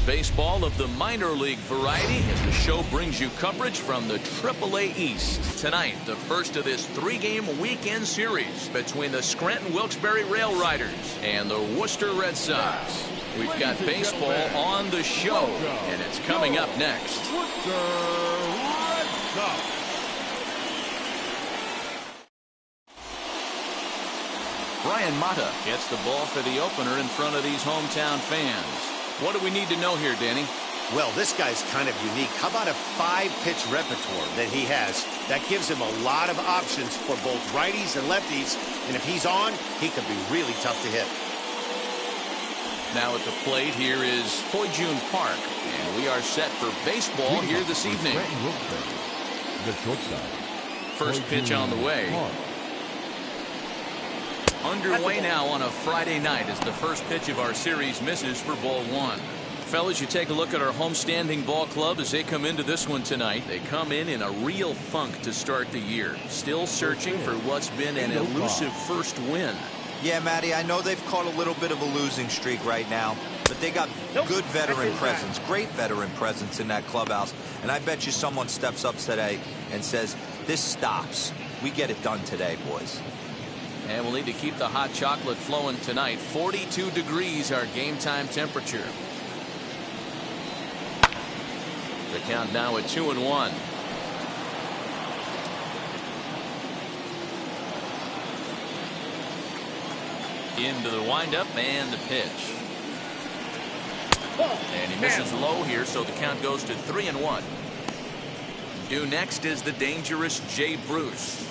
baseball of the minor league variety as the show brings you coverage from the AAA East. Tonight, the first of this three-game weekend series between the Scranton Wilkes-Barre Railriders and the Worcester Red Sox. We've got baseball on the show, and it's coming up next. Brian Mata gets the ball for the opener in front of these hometown fans. What do we need to know here, Danny? Well, this guy's kind of unique. How about a 5-pitch repertoire that he has? That gives him a lot of options for both righties and lefties. And if he's on, he could be really tough to hit. Now at the plate here is Hoy-Jun Park. And we are set for baseball here this evening. First pitch on the way. Underway now on a Friday night as the first pitch of our series misses for ball one. Fellas, you take a look at our homestanding ball club as they come into this one tonight. They come in a real funk to start the year. Still searching for what's been an elusive first win. Yeah, Matty, I know they've caught a little bit of a losing streak right now, but they got good veteran presence, great veteran presence in that clubhouse. And I bet you someone steps up today and says, this stops. We get it done today, boys. And we'll need to keep the hot chocolate flowing tonight. 42 degrees our game time temperature. The count now at 2-1. Into the windup and the pitch. And he misses low here, so the count goes to 3-1. Due next is the dangerous Jay Bruce.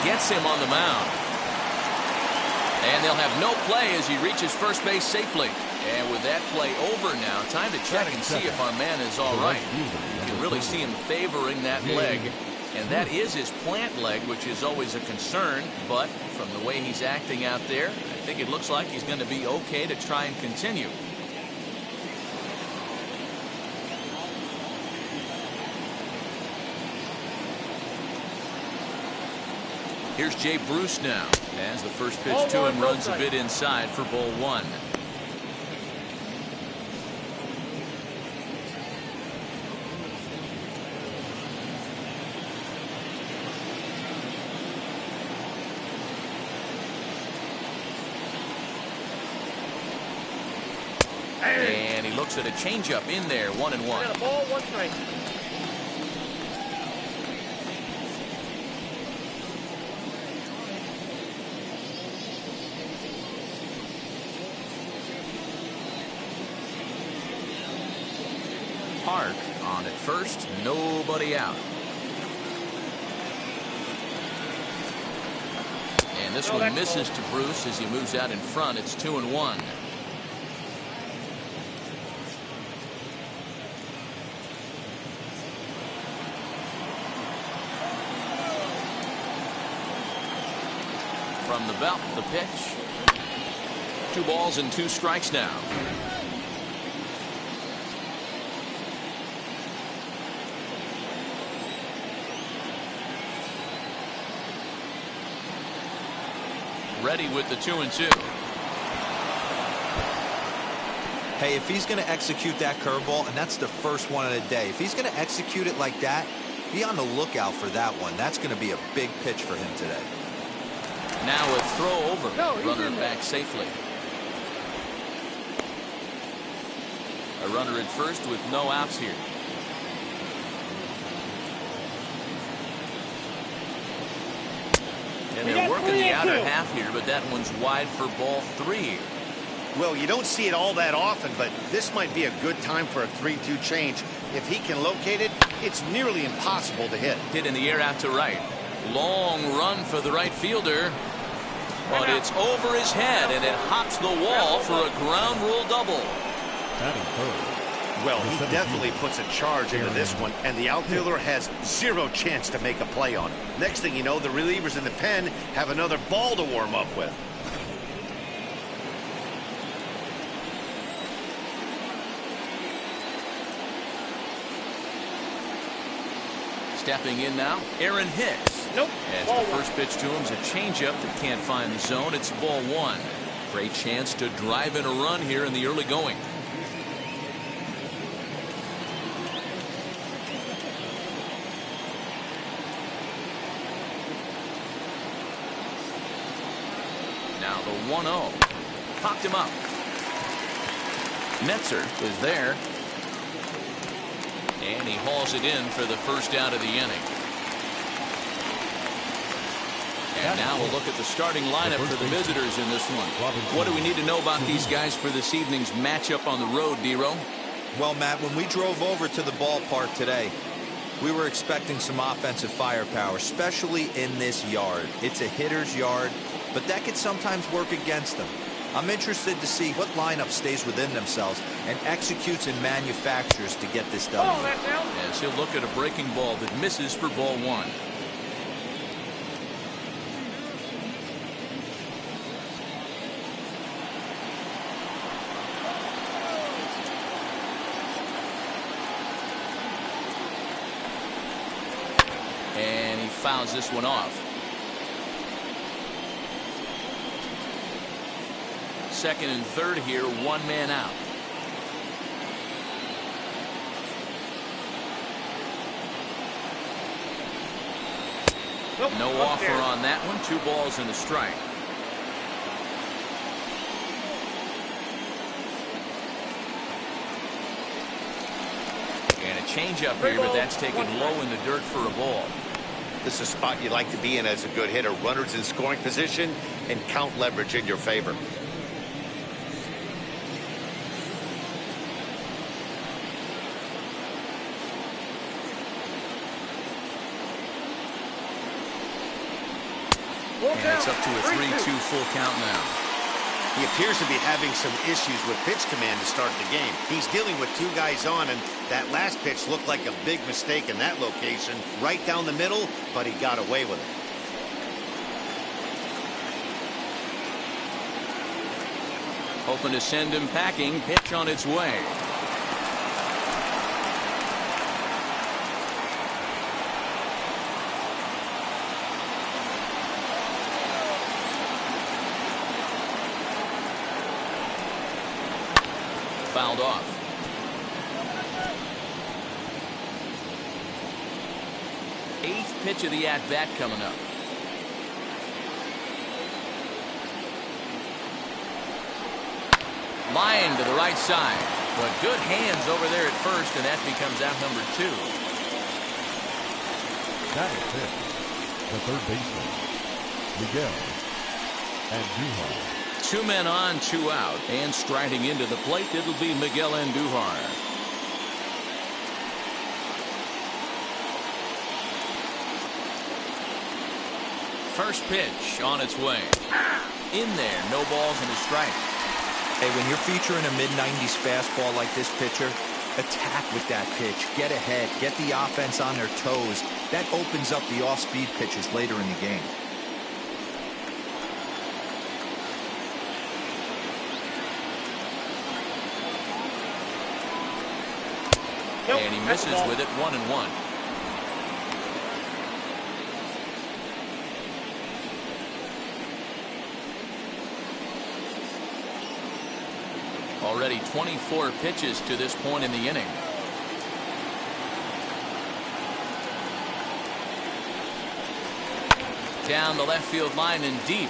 Gets him on the mound. And they'll have no play as he reaches first base safely. And with that play over now, time to check and see if our man is all right. You can really see him favoring that leg. And that is his plant leg, which is always a concern. But from the way he's acting out there, I think it looks like he's going to be okay to try and continue. Here's Jay Bruce now as the first pitch to him runs a bit inside for ball one. And he looks at a changeup in there, 1-1. Ball, 1 strike. Park on at first, nobody out. And this one misses to Bruce as he moves out in front. It's 2-1. From the belt, the pitch. 2 balls and 2 strikes now. Ready with the 2-2. Hey, if he's going to execute that curveball, and that's the first one of the day, if he's going to execute it like that, be on the lookout for that one. That's going to be a big pitch for him today. Now a throw over. Runner back safely. A runner at first with no outs here. And they're working the outer half here, but that one's wide for ball 3. Well, you don't see it all that often, but this might be a good time for a 3-2 change. If he can locate it, it's nearly impossible to hit. Hit in the air out to right. Long run for the right fielder. But it's over his head, and it hops the wall for a ground rule double. Well, he definitely puts a charge into this one, and the outfielder has 0 chance to make a play on it. Next thing you know, the relievers in the pen have another ball to warm up with. Stepping in now, Aaron Hicks. Nope. As the first pitch to him is a changeup that can't find the zone. It's ball one. Great chance to drive in a run here in the early going. Now the 1-0. Popped him up. Netzer is there. And he hauls it in for the first out of the inning. And now we'll look at the starting lineup for the visitors in this one. What do we need to know about these guys for this evening's matchup on the road, D-Row? Well, Matt, when we drove over to the ballpark today, we were expecting some offensive firepower, especially in this yard. It's a hitter's yard, but that could sometimes work against them. I'm interested to see what lineup stays within themselves and executes and manufactures to get this done. As he'll look at a breaking ball that misses for ball one. And he fouls this one off. Second and third here, one man out. No offer on that one. 2 balls and a strike. And a changeup here, but that's taken low in the dirt for a ball. This is a spot you like to be in as a good hitter. Runners in scoring position and count leverage in your favor. And it's up to a 3-2 full count now. He appears to be having some issues with pitch command to start the game. He's dealing with 2 guys on, and that last pitch looked like a big mistake in that location. Right down the middle, but he got away with it. Hoping to send him packing. Pitch on its way. Fouled off. Eighth pitch of the at-bat coming up. Line to the right side, but good hands over there at first, and that becomes out number 2. That is it. The third baseman, Miguel Andujar. 2 men on, 2 out, and striding into the plate, it'll be Miguel Andujar. First pitch on its way. In there, no balls and a strike. Hey, when you're featuring a mid-90s fastball like this pitcher, attack with that pitch. Get ahead. Get the offense on their toes. That opens up the off-speed pitches later in the game. And he misses with it, 1-1. Already 24 pitches to this point in the inning. Down the left field line and deep.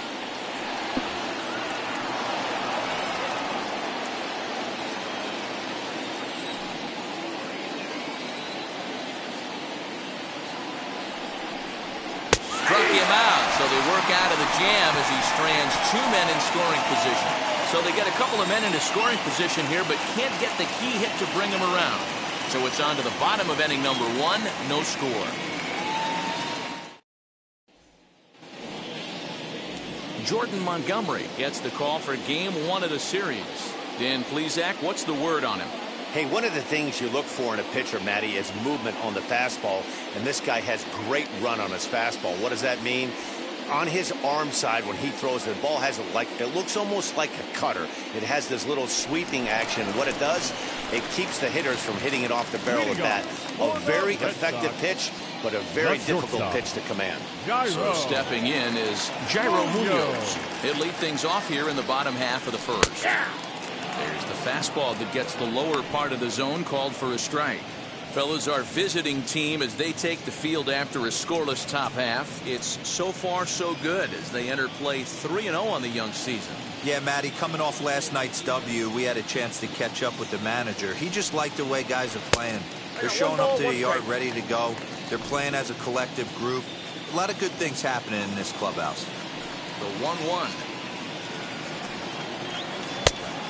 So they work out of the jam as he strands 2 men in scoring position. So they get a couple of men into scoring position here, but can't get the key hit to bring them around. So it's on to the bottom of inning number 1, no score. Jordan Montgomery gets the call for game 1 of the series. Dan Plesac, what's the word on him? Hey, one of the things you look for in a pitcher, Matty, is movement on the fastball, and this guy has great run on his fastball. What does that mean? On his arm side, when he throws, the ball has it looks almost like a cutter. It has this little sweeping action. What it does, it keeps the hitters from hitting it off the barrel of that. A very effective pitch, but a very difficult pitch to command. So stepping in is Jairo Munoz. He'll lead things off here in the bottom half of the first. There's the fastball that gets the lower part of the zone, called for a strike. Fellas, our visiting team, as they take the field after a scoreless top half, it's so far so good as they enter play 3-0 on the young season. Yeah, Matty, coming off last night's W, we had a chance to catch up with the manager. He just liked the way guys are playing. They're showing up to the yard ready to go. They're playing as a collective group. A lot of good things happening in this clubhouse. The 1-1.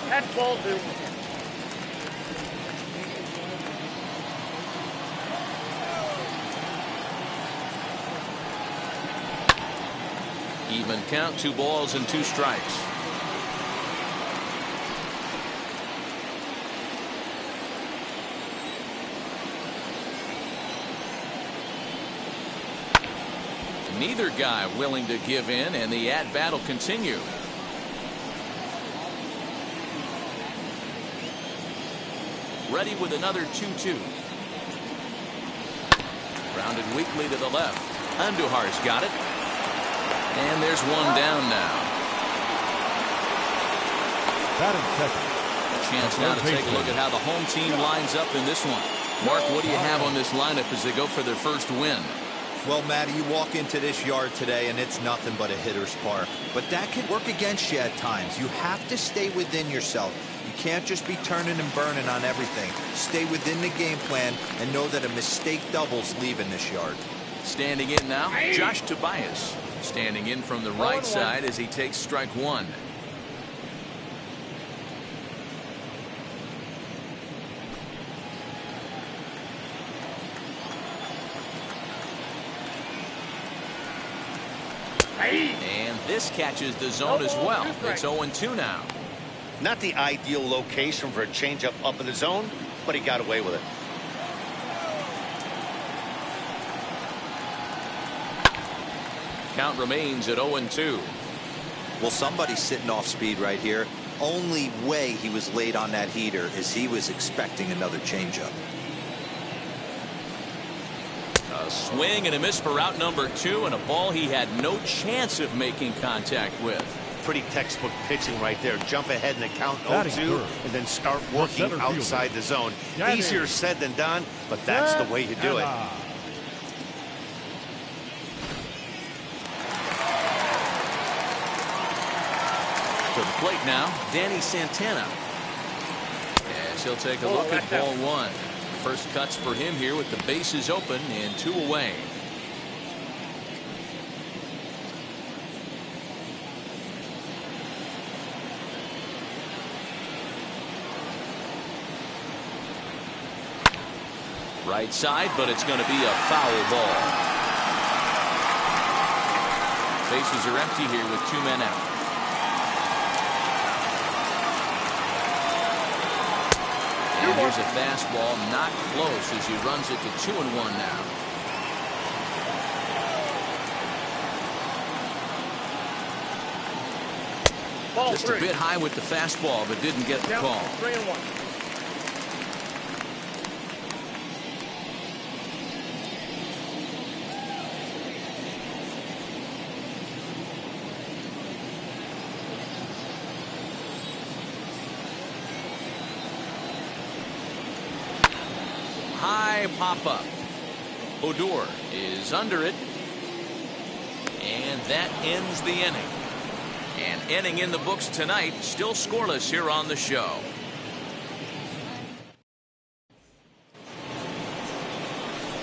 That's ball two. Even count, 2 balls and 2 strikes. Neither guy willing to give in, and the at-bat will continue. Ready with another 2-2. Grounded weakly to the left. Andujar's got it. And there's one down now. Batting second. A chance now to take a look at how the home team lines up in this one. Mark, what do you have on this lineup as they go for their first win? Well, Matty, you walk into this yard today and it's nothing but a hitter's park. But that can work against you at times. You have to stay within yourself. You can't just be turning and burning on everything. Stay within the game plan and know that a mistake doubles leaving this yard. Standing in now, Josh Tobias. Standing in from the right side as he takes strike 1. And this catches the zone as well. It's 0-2 now. Not the ideal location for a changeup up in the zone, but he got away with it. Count remains at 0-2. Well, somebody's sitting off speed right here. Only way he was late on that heater is he was expecting another changeup. A swing and a miss for out number 2, and a ball he had no chance of making contact with. Pretty textbook pitching right there. Jump ahead in the count 0-2 and then start working outside the zone. Easier said than done, but that's the way you do it. To the plate now, Danny Santana. As he'll take a look at ball 1. First cuts for him here with the bases open and 2 away. Right side, but it's going to be a foul ball. Bases are empty here with 2 men out. And here's a fastball, not close, as he runs it to 2-1 now. Just a bit high with the fastball, but didn't get the call. 3-1. High pop-up. Odor is under it. And that ends the inning. An inning in the books tonight, still scoreless here on the show.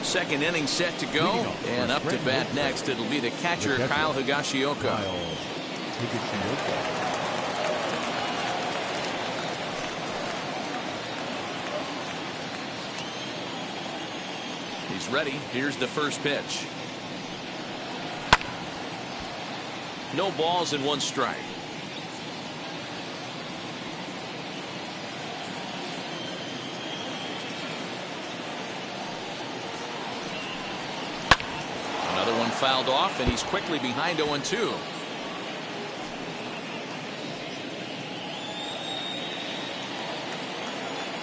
Second inning set to go, and up to bat next, it'll be the catcher, Kyle Higashioka. He's ready. Here's the first pitch. No balls and 1 strike. Another one fouled off, and he's quickly behind 0-2.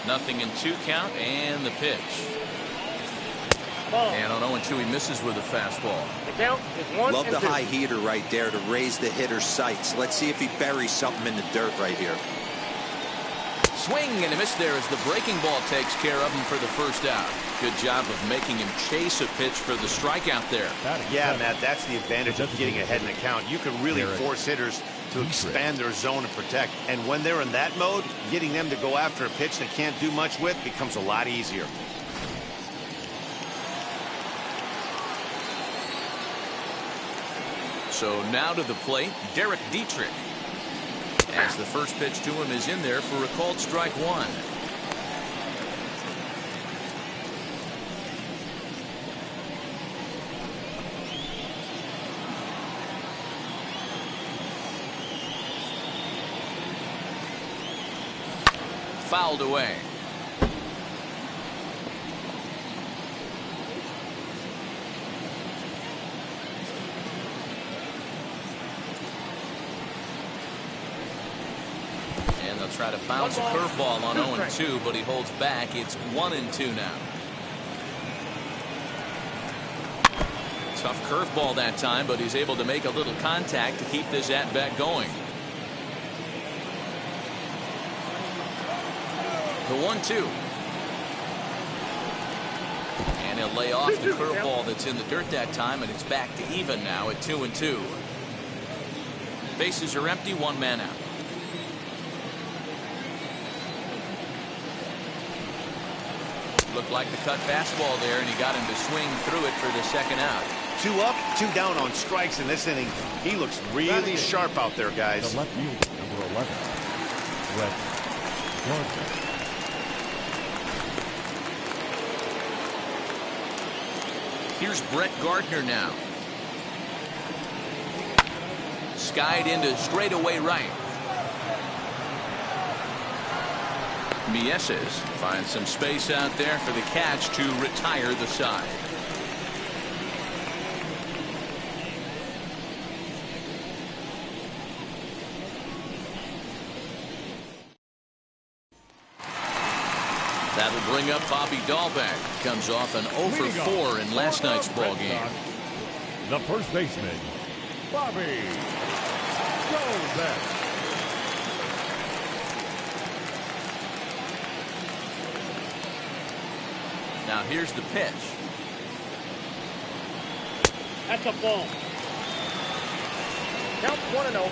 Nothing in 2 count, and the pitch. And on 0-2, he misses with a fastball. The count is 1-2. Love the high heater right there to raise the hitter's sights. Let's see if he buries something in the dirt right here. Swing and a miss there as the breaking ball takes care of him for the first out. Good job of making him chase a pitch for the strikeout there. Yeah, Matt, that's the advantage of getting ahead in the count. You can really force hitters to expand their zone and protect. And when they're in that mode, getting them to go after a pitch they can't do much with becomes a lot easier. So now to the plate, Derrick Dietrich. As the first pitch to him is in there for a called strike 1. Fouled away. And they'll try to bounce a curveball on 0-2, but he holds back. It's 1-2 now. Tough curveball that time, but he's able to make a little contact to keep this at-bat going. The 1-2. And he'll lay off the curveball that's in the dirt that time, and it's back to even now at 2-2. Bases are empty, 1 man out. Looked like the cut fastball there, and he got him to swing through it for the second out. 2 up, 2 down on strikes in this inning. He looks really sharp out there, guys. The left fielder, number 11, Derrick Dietrich. Here's Brett Gardner now. Skied into straightaway right. Mieses finds some space out there for the catch to retire the side. That'll bring up Bobby Dahlbeck. Comes off an 0 for 4 in last night's ball game. The first baseman, Bobby Dahlbeck. Now here's the pitch. That's a ball. Count 1-0.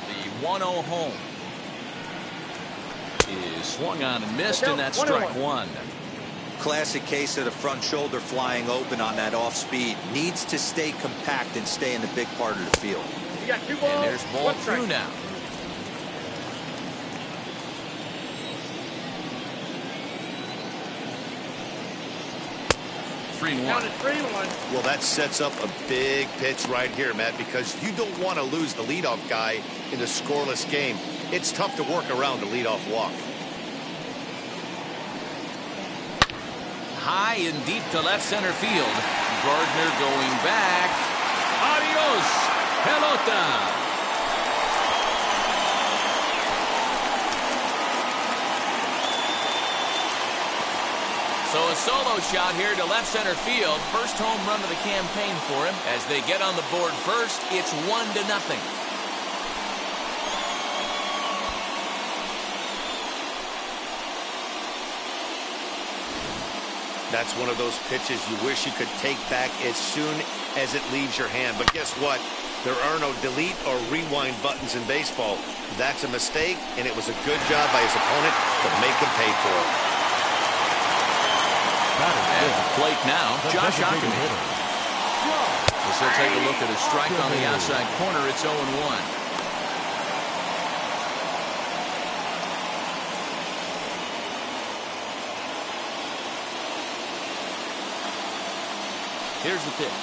The 1-0 home is swung on and missed, and that's strike 1. Classic case of the front shoulder flying open on that off speed. Needs to stay compact and stay in the big part of the field. You got 2 balls. And there's ball 2 now. Count it 3-1. Well, that sets up a big pitch right here, Matt, because you don't want to lose the leadoff guy in a scoreless game. It's tough to work around a leadoff walk. High and deep to left center field. Gardner going back. Adios, pelota. So a solo shot here to left center field. First home run of the campaign for him. As they get on the board first, it's 1-0. That's one of those pitches you wish you could take back as soon as it leaves your hand. But guess what? There are no delete or rewind buttons in baseball. That's a mistake, and it was a good job by his opponent to make him pay for it. At the plate now, Josh Ockman. As he'll take a look at a strike on the outside corner, it's 0-1. Here's the pitch.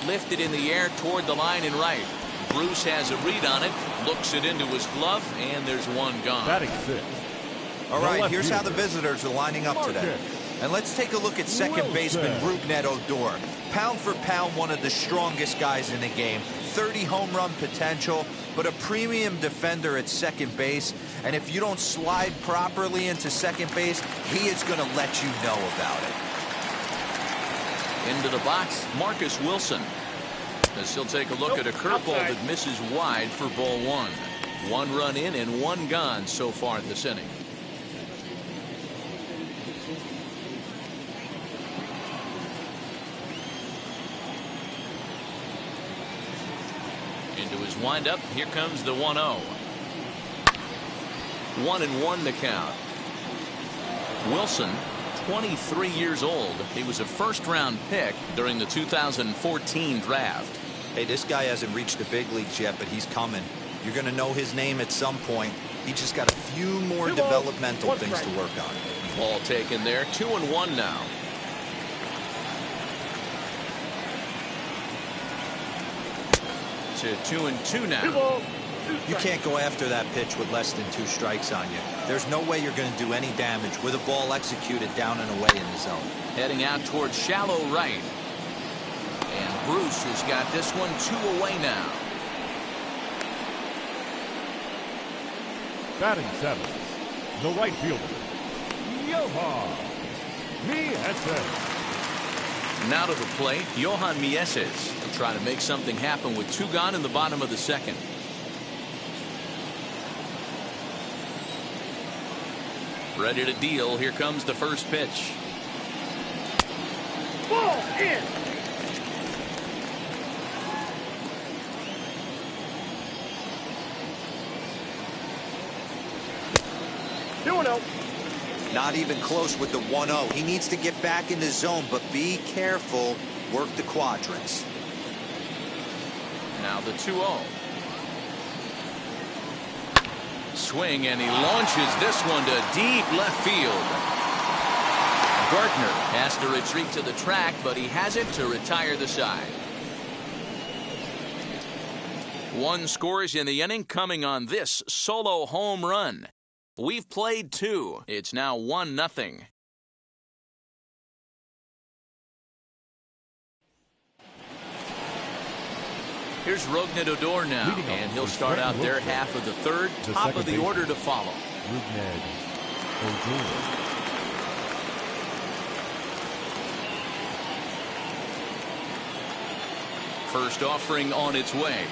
Lifted in the air toward the line and right. Bruce has a read on it, looks it into his glove, and there's one gone. Batting 6. All right, here's how the visitors are lining up today. And let's take a look at second baseman Rougned Odor. Pound for pound, one of the strongest guys in the game. 30 home run potential, but a premium defender at second base. And if you don't slide properly into second base, he is going to let you know about it. Into the box, Marcus Wilson. As he'll take a look at a curveball that misses wide for ball one. 1 run in and 1 gone so far in this inning. Into his windup, here comes the 1-0. 1-1 the count. Wilson, 23 years old. He was a first-round pick during the 2014 draft. Hey, this guy hasn't reached the big leagues yet, but he's coming. You're going to know his name at some point. He just got a few more developmental things to work on. Ball taken there, 2-1 now. To 2-2 now. You can't go after that pitch with less than 2 strikes on you. There's no way you're going to do any damage with a ball executed down and away in the zone. Heading out towards shallow right. And Bruce has got this one 2 away now. Batting 7. The right fielder, Johan Mieses. Now to the plate, Johan Mieses. Trying to make something happen with 2 gone in the bottom of the second. Ready to deal. Here comes the first pitch. Ball in. Not even close with the 1-0. He needs to get back in the zone, but be careful. Work the quadrants. Now the 2-0. Swing, and he launches this one to deep left field. Gardner has to retreat to the track, but he has it to retire the side. 1 scores in the inning, coming on this solo home run. We've played 2. It's now 1-0. Here's Rougned Odor now, and he'll start out their half of the third, top of the order to follow. Rougned Odor. First offering on its way.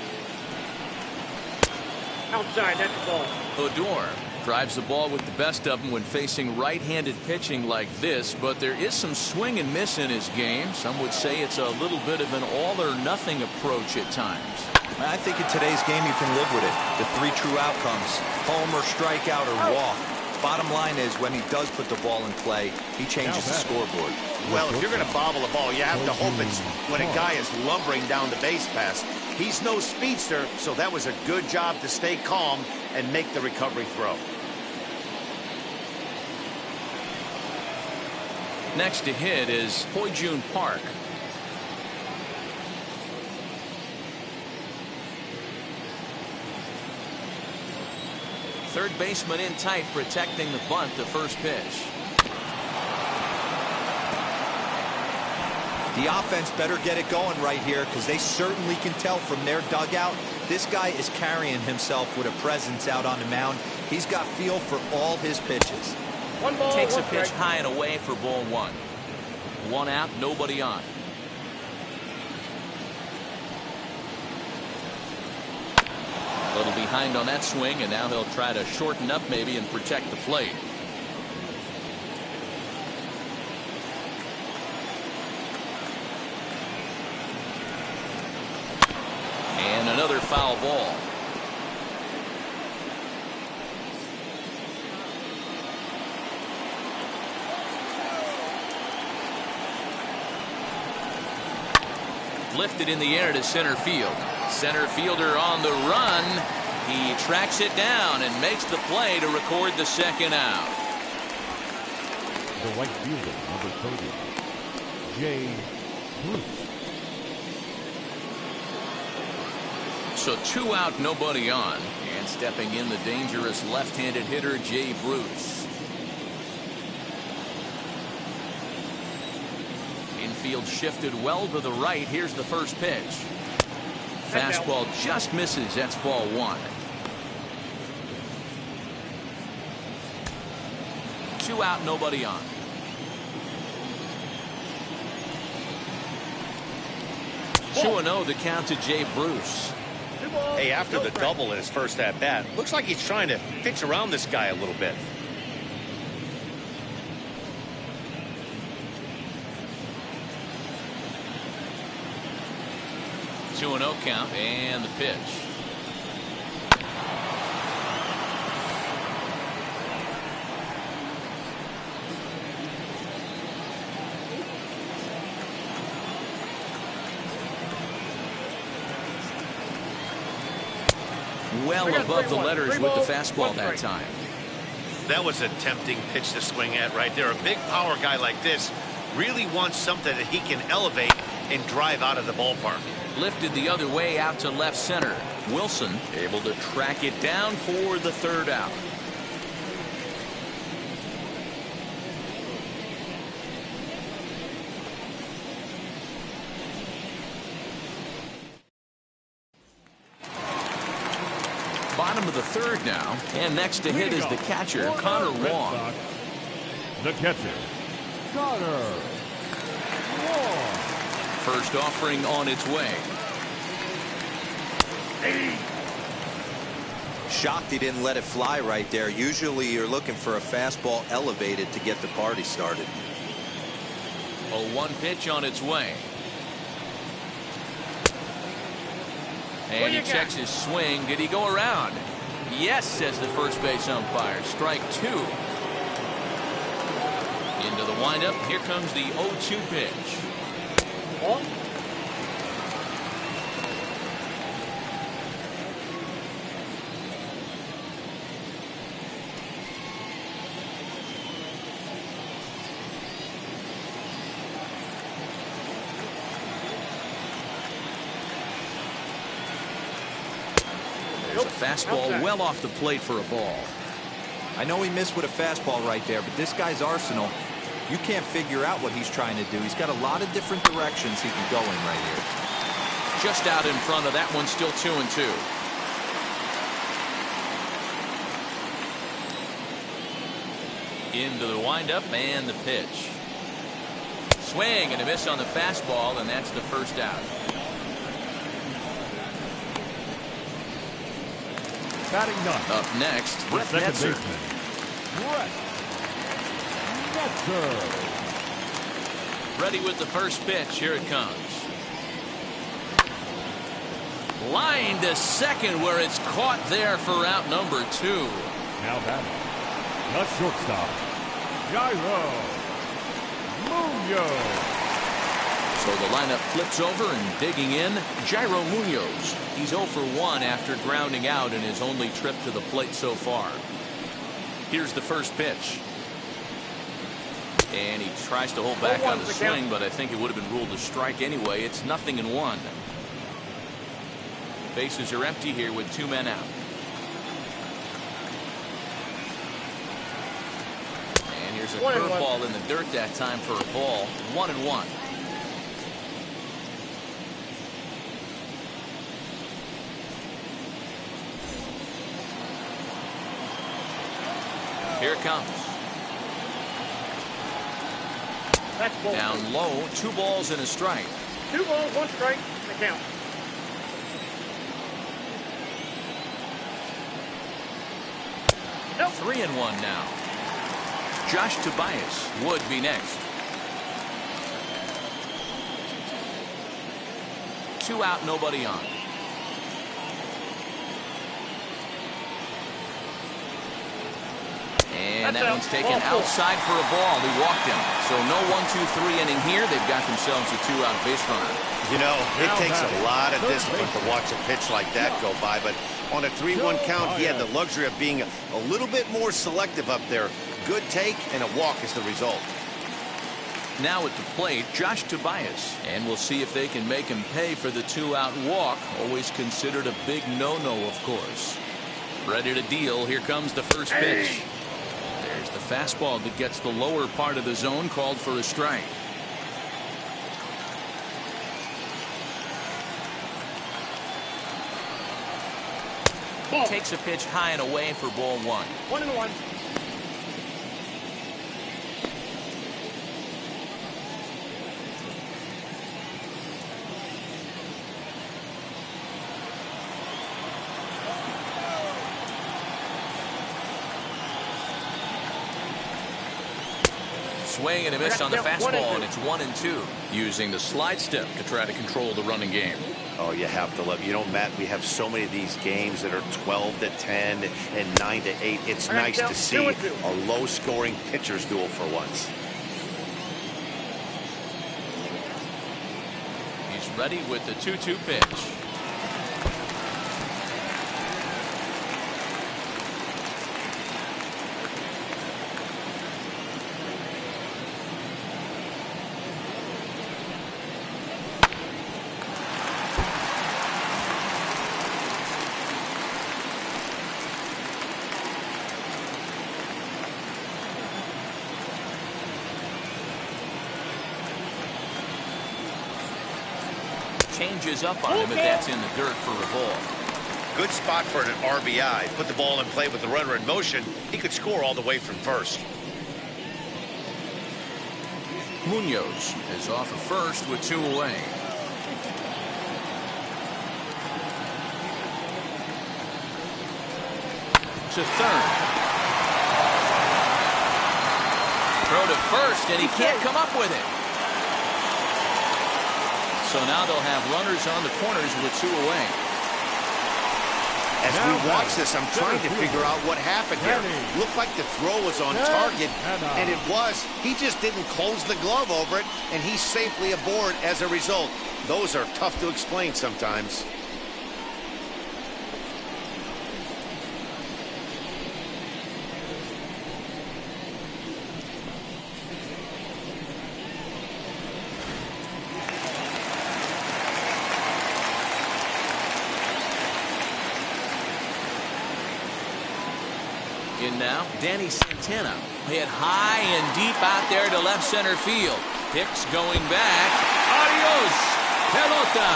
Outside, that's the ball. Odor drives the ball with the best of them when facing right-handed pitching like this, but there is some swing and miss in his game. Some would say it's a little bit of an all-or-nothing approach at times. I think in today's game you can live with it. The 3 true outcomes: home or strikeout or walk. Bottom line is, when he does put the ball in play, he changes the scoreboard. Well, if you're going to bobble a ball, you have to hope it's when a guy is lumbering down the base pass. He's no speedster, so that was a good job to stay calm and make the recovery throw. Next to hit is Hoi-Jun Park. Third baseman in tight, protecting the bunt, the first pitch. The offense better get it going right here, because they certainly can tell from their dugout this guy is carrying himself with a presence out on the mound. He's got feel for all his pitches. 1 ball, Takes a 1 pitch strike. high and away for ball 1. 1 out, nobody on. A little behind on that swing, and now he'll try to shorten up maybe and protect the plate. And another foul ball. Lifted in the air to center field. Center fielder on the run. He tracks it down and makes the play to record the second out. The right fielder, number 30, Jay Bruce. So 2 out, nobody on. And stepping in, the dangerous left-handed hitter, Jay Bruce. Infield shifted well to the right. Here's the first pitch. Fastball just misses. That's ball 1. 2 out, nobody on. 2-0 the count to Jay Bruce. Hey, after the double in his first at-bat, looks like he's trying to pitch around this guy a little bit. Two 2-0 count and the pitch. Well above the letters with the fastball that time. That was a tempting pitch to swing at right there. A big power guy like this really wants something that he can elevate and drive out of the ballpark. Lifted the other way out to left center. Wilson able to track it down for the 3rd out. Bottom of the 3rd now, and next to hit is the catcher, Connor Wong. The catcher, Connor Wong. First offering on its way. Shocked he didn't let it fly right there. Usually you're looking for a fastball elevated to get the party started. 0-1 pitch on its way. And he checks his swing. Did he go around? Yes, says the first base umpire. Strike 2. Into the windup. Here comes the 0-2 pitch. There's a fastball well off the plate for a ball. I know he missed with a fastball right there, but this guy's arsenal, you can't figure out what he's trying to do. He's got a lot of different directions he can go in right here. Just out in front of that one, still 2-2. Into the windup and the pitch. Swing and a miss on the fastball, and that's the first out. Batting ninth. Up next, The Brett second Netzer. baseman, Brett Netzer. Ready with the first pitch. Here it comes. Line to second, where it's caught there for out number 2. Now batting, the shortstop, Jairo Munoz. So the lineup flips over, and digging in, Jairo Munoz. He's 0 for 1 after grounding out in his only trip to the plate so far. Here's the first pitch. And he tries to hold back on the swing, but I think it would have been ruled a strike anyway. It's 0-1. Bases are empty here with 2 men out. And here's a curveball in the dirt that time for a ball. 1-1. Here it comes. Down low, 2 balls and a strike. 2 balls, 1 strike, the count. Nope. 3-1 now. Josh Tobias would be next. 2 out, nobody on. And that one's taken outside for a ball. He walked him. So no 1-2-3 inning here. They've got themselves a 2-out base runner. You know, it takes a lot of discipline to watch a pitch like that go by, but on a 3-1 count, he had the luxury of being a little bit more selective up there. Good take, and a walk is the result. Now at the plate, Josh Tobias. And we'll see if they can make him pay for the 2-out walk. Always considered a big no-no, of course. Ready to deal. Here comes the first pitch. There's the fastball that gets the lower part of the zone, called for a strike. Ball. Takes a pitch high and away for ball 1. 1-1. Swing and a miss on the fastball, and it's 1-2. Using the slide step to try to control the running game. Oh, you have to love. You know, Matt, we have so many of these games that are 12-10 and 9-8. It's nice to see a low-scoring pitcher's duel for once. He's ready with the 2-2 pitch. Changes up on him, and that's in the dirt for a ball. Good spot for an RBI. Put the ball in play with the runner in motion. He could score all the way from first. Munoz is off of first with 2 away. To third. Throw to first, and he can't come up with it. So now they'll have runners on the corners with 2 away. As we watch this, I'm trying to figure out what happened here. Looked like the throw was on target, and it was. He just didn't close the glove over it, and he's safely aboard as a result. Those are tough to explain sometimes. In now, Danny Santana hit high and deep out there to left center field. Hicks going back. Adios, pelota.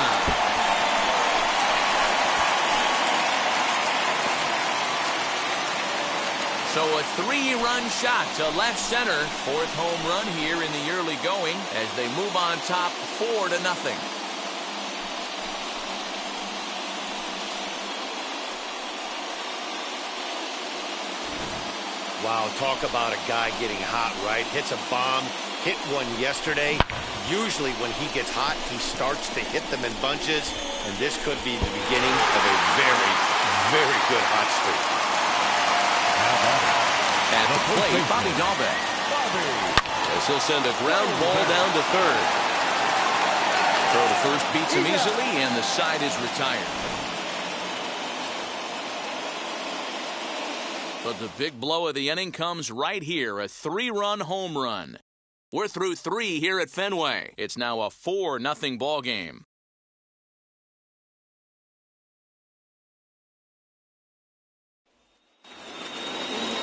So a 3-run shot to left center. 4th home run here in the early going as they move on top 4-0. Wow, talk about a guy getting hot, right? Hits a bomb, hit one yesterday. Usually when he gets hot, he starts to hit them in bunches, and this could be the beginning of a very, very good hot streak. At the plate, Bobby Dahlbeck. As he'll send a ground ball down to third. Throw to first beats him easily, and the side is retired. But the big blow of the inning comes right here, a 3-run home run. We're through 3 here at Fenway. It's now a 4-0 ball game.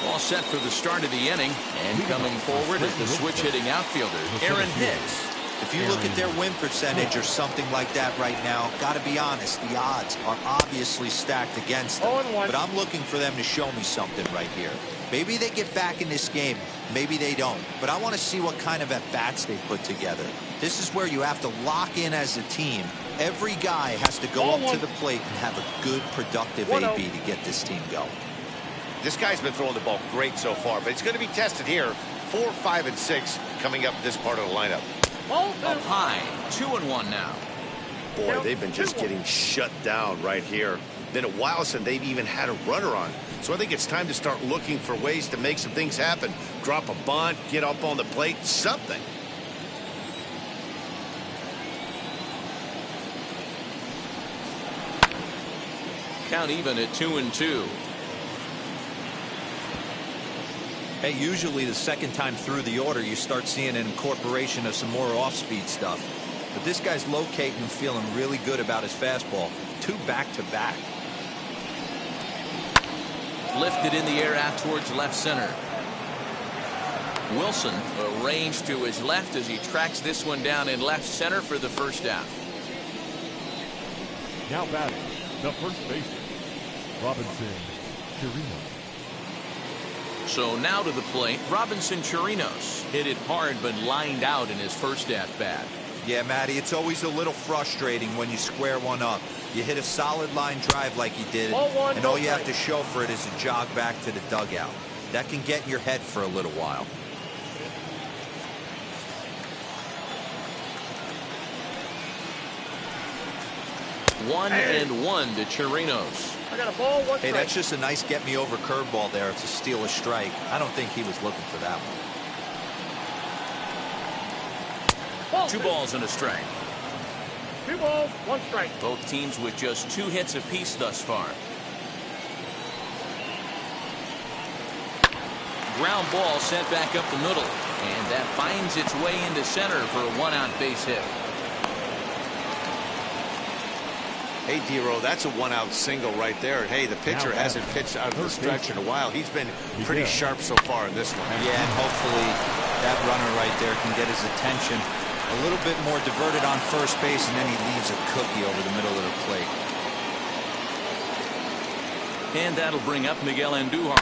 All set for the start of the inning, and coming forward is the switch-hitting outfielder, Aaron Hicks. If you look at their win percentage or something like that right now, got to be honest, the odds are obviously stacked against them. 0-1. But I'm looking for them to show me something right here. Maybe they get back in this game. Maybe they don't. But I want to see what kind of at-bats they put together. This is where you have to lock in as a team. Every guy has to go up to the plate and have a good, productive AB to get this team going. This guy's been throwing the ball great so far, but it's going to be tested here. 4, 5, and 6 coming up this part of the lineup. Up high, 2-1 now. Boy, they've been just getting shut down right here. Been a while since they've even had a runner on. So I think it's time to start looking for ways to make some things happen. Drop a bunt, get up on the plate, something. Count even at 2-2. Hey, usually the second time through the order, you start seeing an incorporation of some more off-speed stuff. But this guy's locating and feeling really good about his fastball. 2 back-to-back. Lifted in the air out towards left center. Wilson arranged to his left as he tracks this one down in left center for the first out. Now batting, the first baseman, Robinson Chirinos. So now to the plate, Robinson Chirinos hit it hard but lined out in his first at-bat. Yeah, Matty, it's always a little frustrating when you square one up. You hit a solid line drive like he did, and all you have to show for it is a jog back to the dugout. That can get in your head for a little while. One and one to Chirinos. I got a ball, 1 strike. Hey, that's just a nice get-me-over curveball there. It's a steal a strike. I don't think he was looking for that one. 2 balls and a strike. 2 balls, 1 strike. Both teams with just 2 hits apiece thus far. Ground ball sent back up the middle, and that finds its way into center for a 1-out base hit. Hey, D-Row, that's a 1-out single right there. Hey, the pitcher hasn't pitched out of the stretch in a while. He's been pretty sharp so far in this one. Yeah, and hopefully that runner right there can get his attention. A little bit more diverted on first base, and then he leaves a cookie over the middle of the plate. And that'll bring up Miguel Andujar.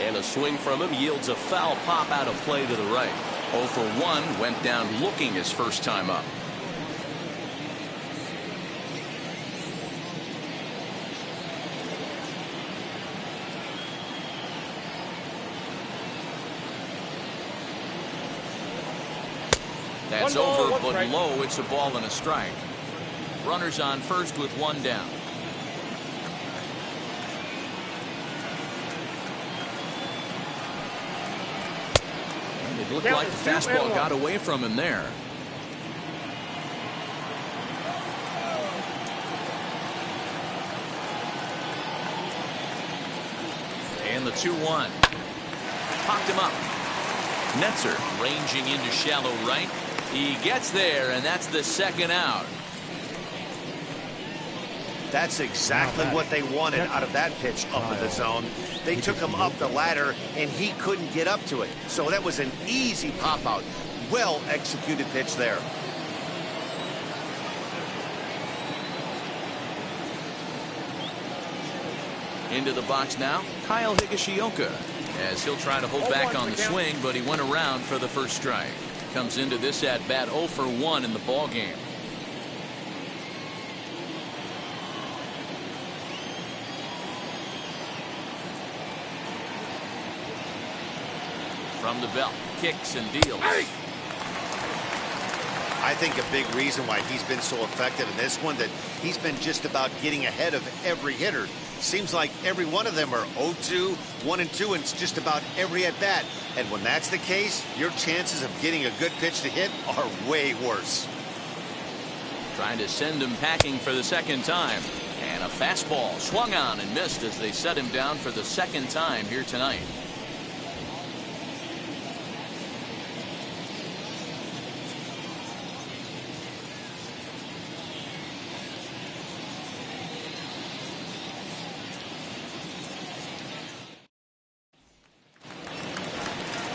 And a swing from him yields a foul pop out of play to the right. 0 for 1 went down looking his first time up. That's over, but low. It's a ball and a strike. Runners on first with 1 down. And it looked like the fastball got away from him there. And the 2-1. Popped him up. Netzer ranging into shallow right. He gets there, and that's the 2nd out. That's exactly what they wanted out of that pitch up in the zone. They took him up the ladder, and he couldn't get up to it. So that was an easy pop-out. Well-executed pitch there. Into the box now, Kyle Higashioka, as he'll try to hold back on the swing, but he went around for the first strike. Comes into this at-bat 0 for 1 in the ball game. From the belt, kicks and deals. I think a big reason why he's been so effective in this one, that he's been just about getting ahead of every hitter. Seems like every one of them are 0-2, 1-2, and it's just about every at-bat. And when that's the case, your chances of getting a good pitch to hit are way worse. Trying to send him packing for the 2nd time. And a fastball swung on and missed as they set him down for the 2nd time here tonight.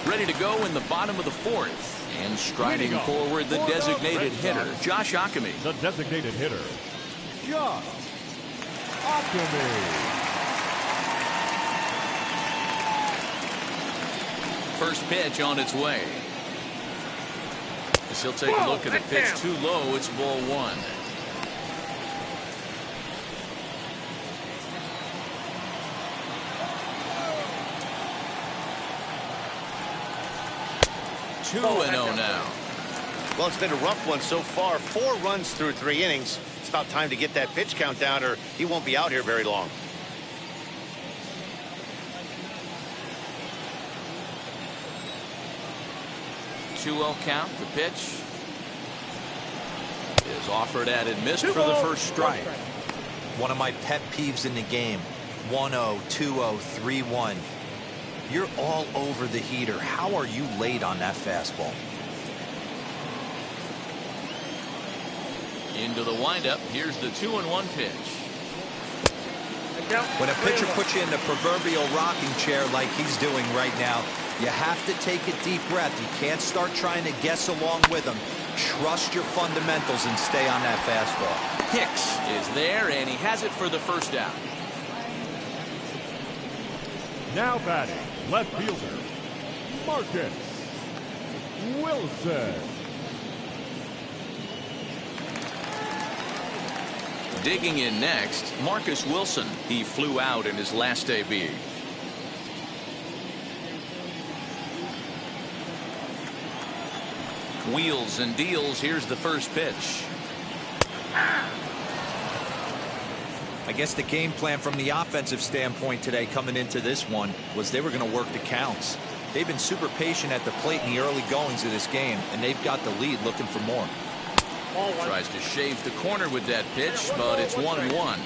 Ready to go in the bottom of the 4th. And striding forward, the designated hitter, Josh Ockamy. The designated hitter, Josh Ockamy. First pitch on its way. As he'll take a look at the pitch too low, it's ball 1. Two and 0 now. Well, it's been a rough one so far. 4 runs through 3 innings. It's about time to get that pitch count down, or he won't be out here very long. Two 2-0 count. The pitch is offered at and missed for the first strike. One of my pet peeves in the game. 1-0, 2-0, 3-1. You're all over the heater. How are you late on that fastball? Into the windup. Here's the 2-1 pitch. When a pitcher puts you in the proverbial rocking chair like he's doing right now, you have to take a deep breath. You can't start trying to guess along with him. Trust your fundamentals and stay on that fastball. Hicks is there, and he has it for the first out. Now batting, left fielder, Marcus Wilson. Digging in next, Marcus Wilson. He flew out in his last AB. Wheels and deals. Here's the first pitch. I guess the game plan from the offensive standpoint today coming into this one was they were going to work the counts. They've been super patient at the plate in the early goings of this game, and they've got the lead looking for more. Tries to shave the corner with that pitch, but it's 1-1.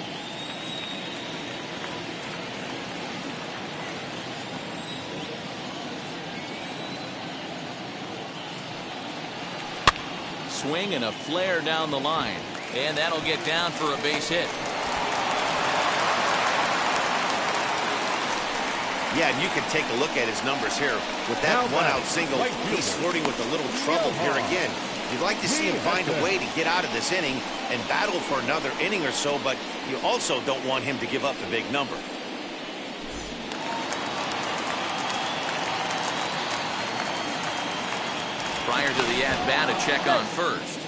Swing and a flare down the line, and that'll get down for a base hit. Yeah, and you can take a look at his numbers here. With that one-out single, he's flirting with a little trouble here again. You'd like to see him find a way to get out of this inning and battle for another inning or so, but you also don't want him to give up a big number. Prior to the at-bat, a check on first.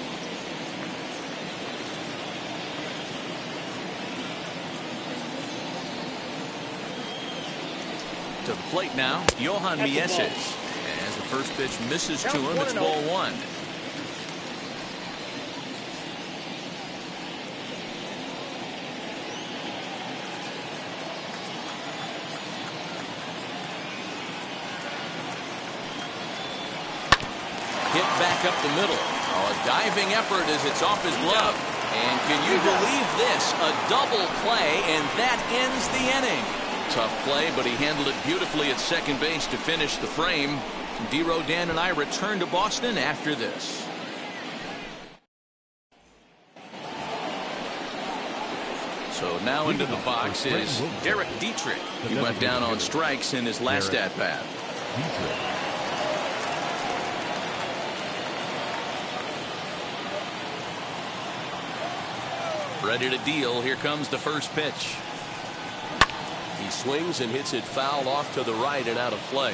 To the plate now, Johan Mieses. As the first pitch misses to him, it's ball one. Hit back up the middle. Oh, a diving effort as it's off his glove. And can you believe this? A double play, and that ends the inning. Tough play, but he handled it beautifully at second base to finish the frame. D-Row, Dan, and I return to Boston after this. So now into the box is Derrick Dietrich. He went down on strikes in his last at-bat. Ready to deal. Here comes the first pitch. He swings and hits it foul off to the right and out of play.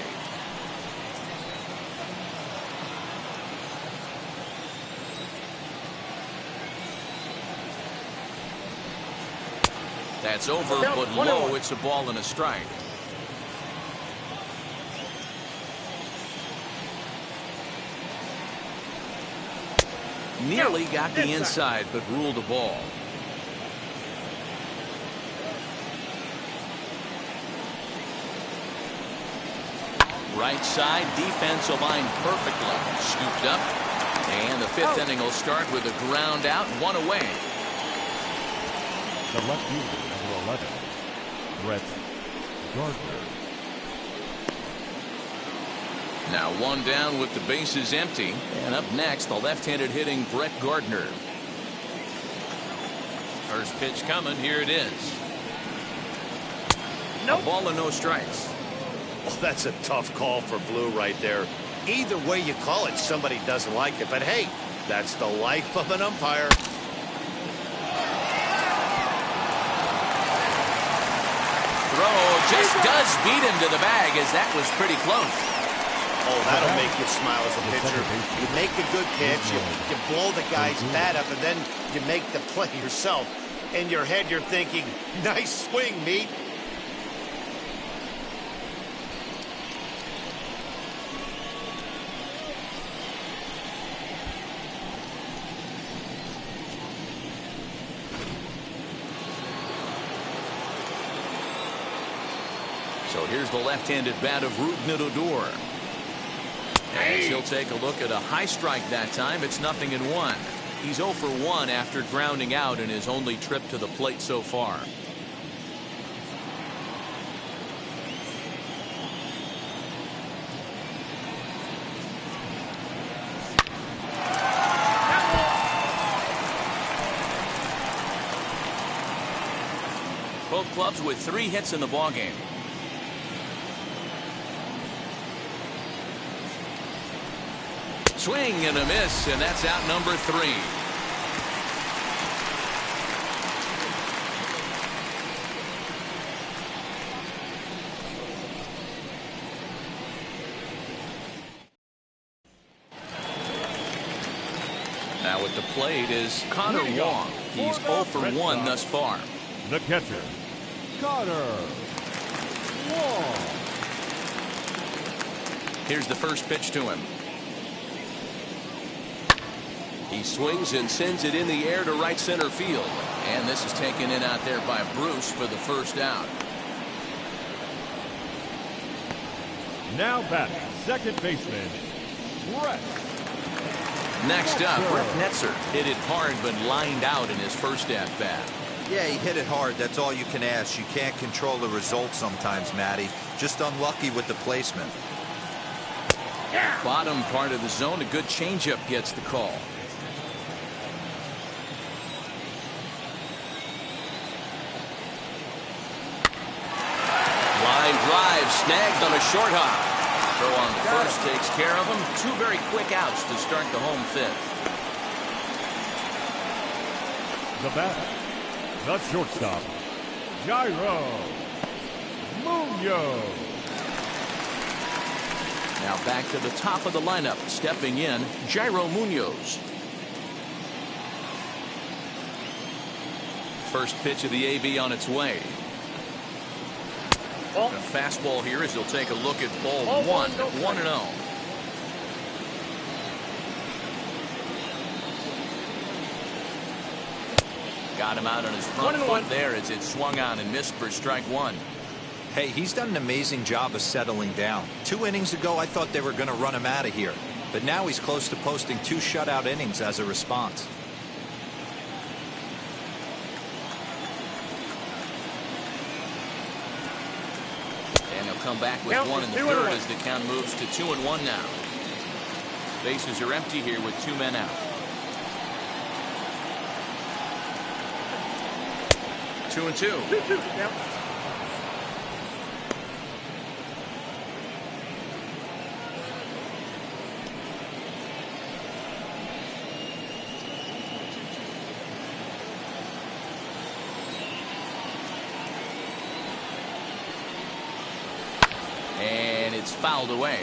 That's over, but low. It's a ball and a strike. Nearly got the inside, but ruled a ball. Right side, defense aligned perfectly. Scooped up. And the fifth inning will start with a ground out, one away. The left fielder, number 11, Brett Gardner. Now one down with the bases empty. And up next, the left-handed hitting Brett Gardner. First pitch coming. Here it is. A ball and no strikes. Well, that's a tough call for Blue right there. Either way you call it, somebody doesn't like it. But hey, that's the life of an umpire. Throw just does beat him to the bag, as that was pretty close. Oh, that'll make you smile as a pitcher. You make a good pitch, you blow the guy's bat up, and then you make the play yourself. In your head, you're thinking, nice swing, meat. So here's the left-handed bat of Rougned Odor. And he'll take a look at a high strike that time. It's 0-1. He's 0 for 1 after grounding out in his only trip to the plate so far. clubs with 3 hits in the ballgame. Swing and a miss, and that's out number 3. Now at the plate is Connor Wong. He's 0 for 1 thus far. The catcher, Connor Wong. Here's the first pitch to him. He swings and sends it in the air to right center field. And this is taken in out there by Bruce for the first out. Now batting, second baseman, Brett. Next up, Brett Netzer hit it hard but lined out in his first at-bat. Yeah, he hit it hard. That's all you can ask. You can't control the result sometimes, Matty. Just unlucky with the placement. Bottom part of the zone, a good changeup gets the call. Line drive snagged on a short hop. Throw on the first takes care of him. 2 very quick outs to start the home 5th. The batter, the shortstop, Jairo Munoz. Now back to the top of the lineup. Stepping in, Jairo Munoz. First pitch of the AB on its way. A fastball here as he'll take a look at ball 1, 1-0. Got him out on his front foot there as it swung on and missed for strike 1. Hey, he's done an amazing job of settling down. 2 innings ago, I thought they were going to run him out of here. But now he's close to posting 2 shutout innings as a response. Come back with 1 in the 3rd as the count moves to 2-1 now. Bases are empty here with 2 men out. 2-2. 2-2. Count. And it's fouled away.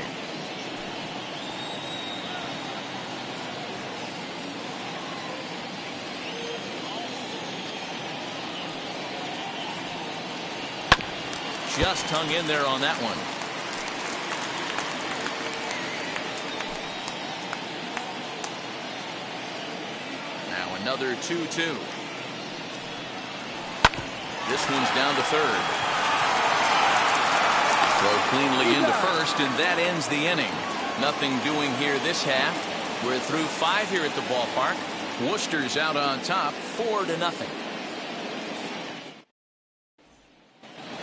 Just hung in there on that one. Now another 2-2. This one's down to 3rd. Throw cleanly into first, and that ends the inning. Nothing doing here this half. We're through 5 here at the ballpark. Worcester's out on top, 4-0.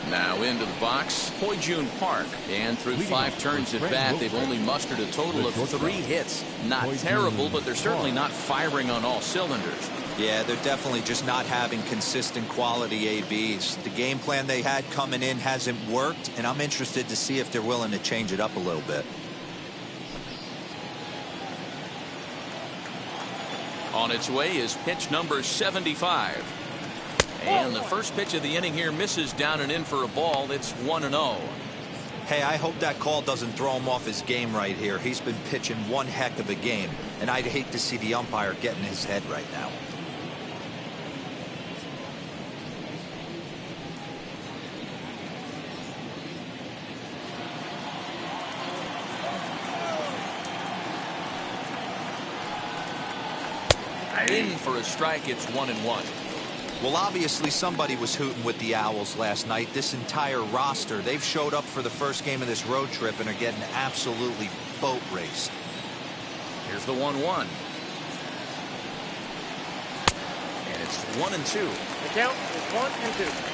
Now into the box, Hoijun Park. And through 5 turns at bat, they've only mustered a total of 3 hits. Not terrible, but they're certainly not firing on all cylinders. Yeah, they're definitely just not having consistent quality ABs. The game plan they had coming in hasn't worked, and I'm interested to see if they're willing to change it up a little bit. On its way is pitch number 75. And the first pitch of the inning here misses down and in for a ball. It's 1-0. Hey, I hope that call doesn't throw him off his game right here. He's been pitching one heck of a game, and I'd hate to see the umpire get in his head right now. In for a strike, it's 1-1. Well, obviously somebody was hooting with the Owls last night. This entire roster, they've showed up for the first game of this road trip and are getting absolutely boat raced. Here's the 1-1. And it's 1-2. The count is 1-2.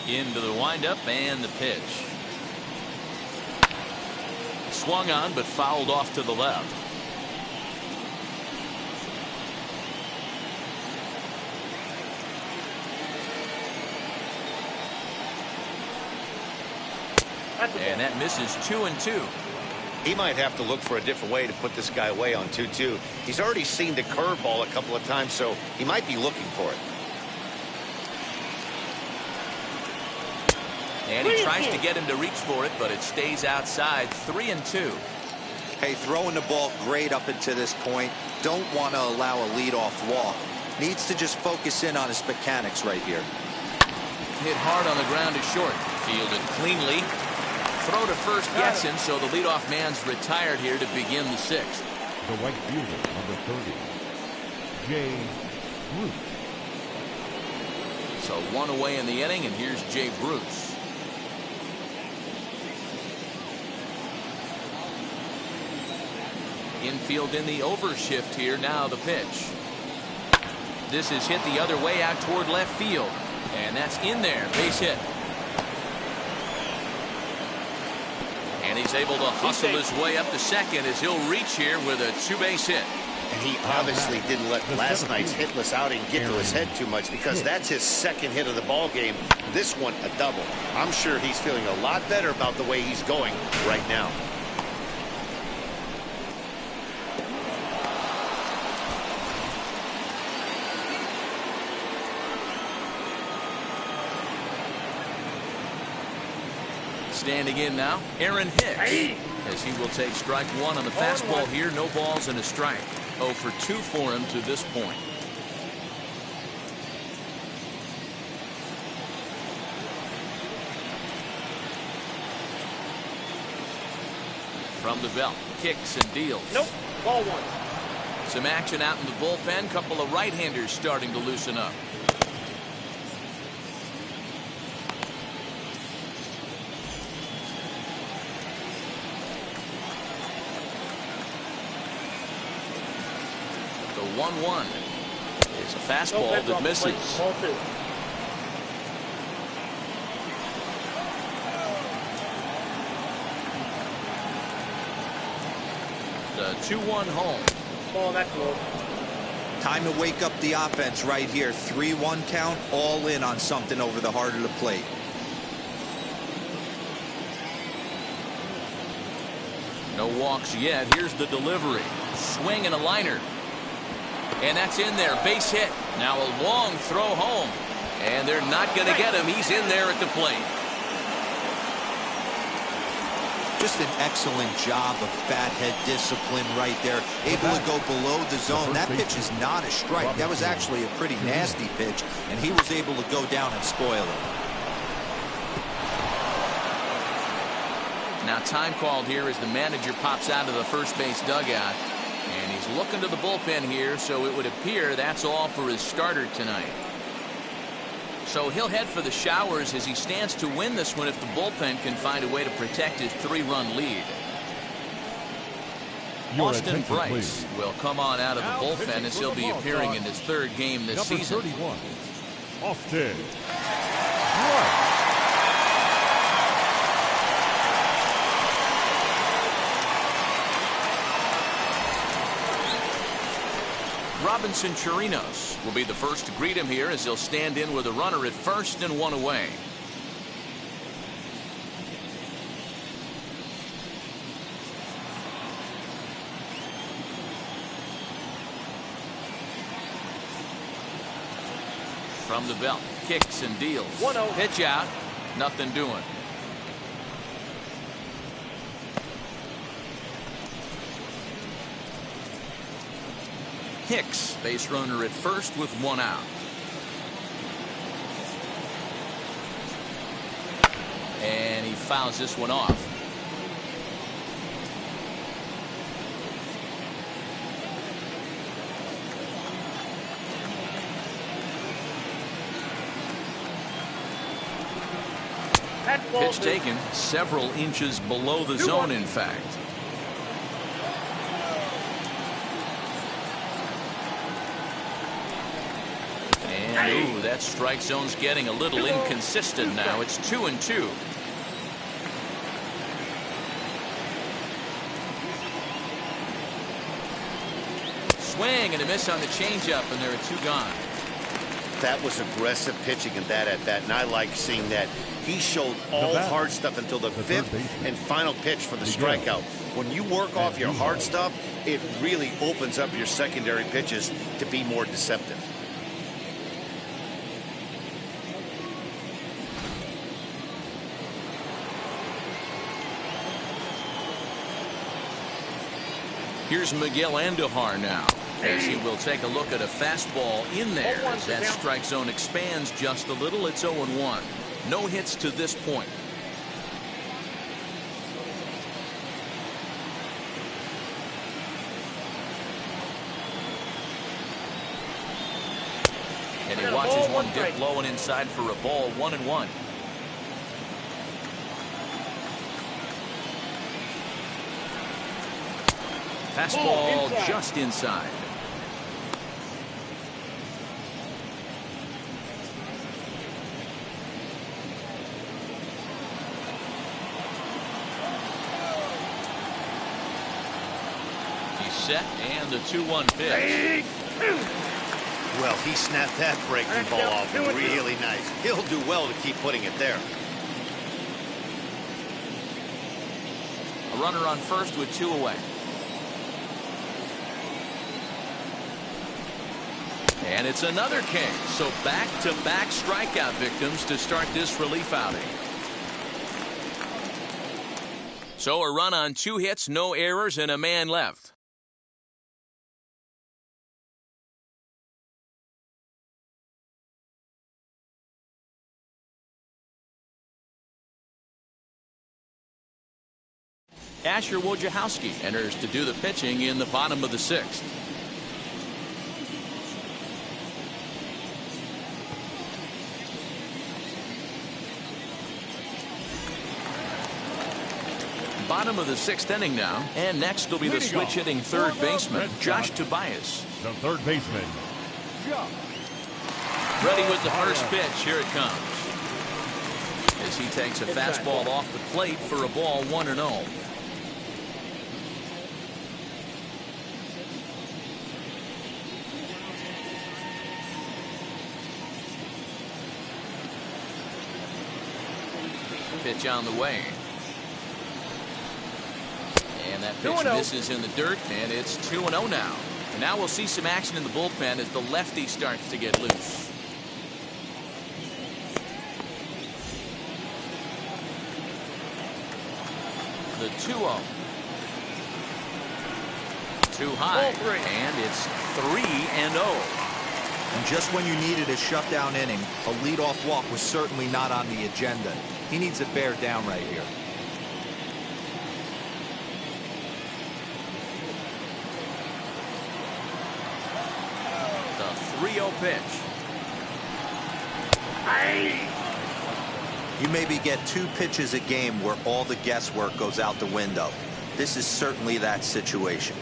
Into the windup and the pitch. swung on but fouled off to the left. And that misses 2-2. He might have to look for a different way to put this guy away on 2-2. He's already seen the curveball a couple of times, so he might be looking for it. And he tries to get him to reach for it, but it stays outside. 3-2. Hey, throwing the ball great up until this point. Don't want to allow a leadoff walk. Needs to just focus in on his mechanics right here. Hit hard on the ground to short. Fielded cleanly. Throw to first gets him, so the leadoff man's retired here to begin the sixth. The right fielder, number 30, Jay Bruce. So one away in the inning, and here's Jay Bruce. Infield in the overshift here. Now the pitch. This is hit the other way out toward left field. And that's in there. Base hit. And he's able to hustle his way up to second as he'll reach here with a two-base hit. And he obviously didn't let last night's hitless outing get to his head too much, because that's his second hit of the ball game. This one a double. I'm sure he's feeling a lot better about the way he's going right now. Standing in now, Aaron Hicks, as he will take strike one on the fastball here. No balls and a strike. 0 for 2 for him to this point. From the belt, kicks and deals. Nope, ball one. Some action out in the bullpen. Couple of right-handers starting to loosen up. The 1-1 is a fastball that misses. Ball two. The 2-1 home. Ball that close. Time to wake up the offense right here. 3-1 count, all in on something over the heart of the plate. No walks yet. Here's the delivery. Swing and a liner. And that's in there. Base hit. Now a long throw home. And they're not going to get him. He's in there at the plate. Just an excellent job of bat head discipline right there. Able to go below the zone. That pitch is not a strike. That was actually a pretty nasty pitch, and he was able to go down and spoil it. Now time called here as the manager pops out of the first base dugout. And he's looking to the bullpen here, so it would appear that's all for his starter tonight. So he'll head for the showers as he stands to win this one if the bullpen can find a way to protect his 3-run lead. Austin Bryce will come on out of the bullpen as he'll be appearing in his third game this season. 31, Austin Bryce. Robinson Chirinos will be the first to greet him here as he'll stand in with a runner at first and one away. From the belt, kicks and deals. 1-0. Pitch out, nothing doing. Hicks, base runner at first with one out. And he fouls this one off. Pitch taken several inches below the zone, in fact. And ooh, that strike zone's getting a little inconsistent now. It's 2-2. swing and a miss on the changeup, and there are two gone. That was aggressive pitching and that at that, and I like seeing that. He showed all hard stuff until the fifth and final pitch for the strikeout. When you work off your hard stuff, it really opens up your secondary pitches to be more deceptive. Here's Miguel Andujar now, as he will take a look at a fastball in there as that strike zone expands just a little. It's 0-1. No hits to this point. And he watches one dip low and inside for a ball. 1-1. Fastball just inside. He's set, and the 2-1 pitch. Well, he snapped that breaking ball off really nice. He'll do well to keep putting it there. A runner on first with 2 away. And it's another King. So back-to-back strikeout victims to start this relief outing. So a run on 2 hits, no errors, and a man left. Asher Wojciechowski enters to do the pitching in the bottom of the 6th. Bottom of the 6th inning now, and next will be the switch-hitting third baseman, Josh Tobias. The third baseman, Ready with the first pitch. Here it comes. As he takes a fastball off the plate for a ball, 1-0. Pitch on the way. And that pitch misses in the dirt, and it's 2-0 now. And now we'll see some action in the bullpen as the lefty starts to get loose. The 2-0. Too high, and it's 3-0. And just when you needed a shutdown inning, a leadoff walk was certainly not on the agenda. He needs to bear down right here. The 3-0 pitch. You maybe get 2 pitches a game where all the guesswork goes out the window. This is certainly that situation.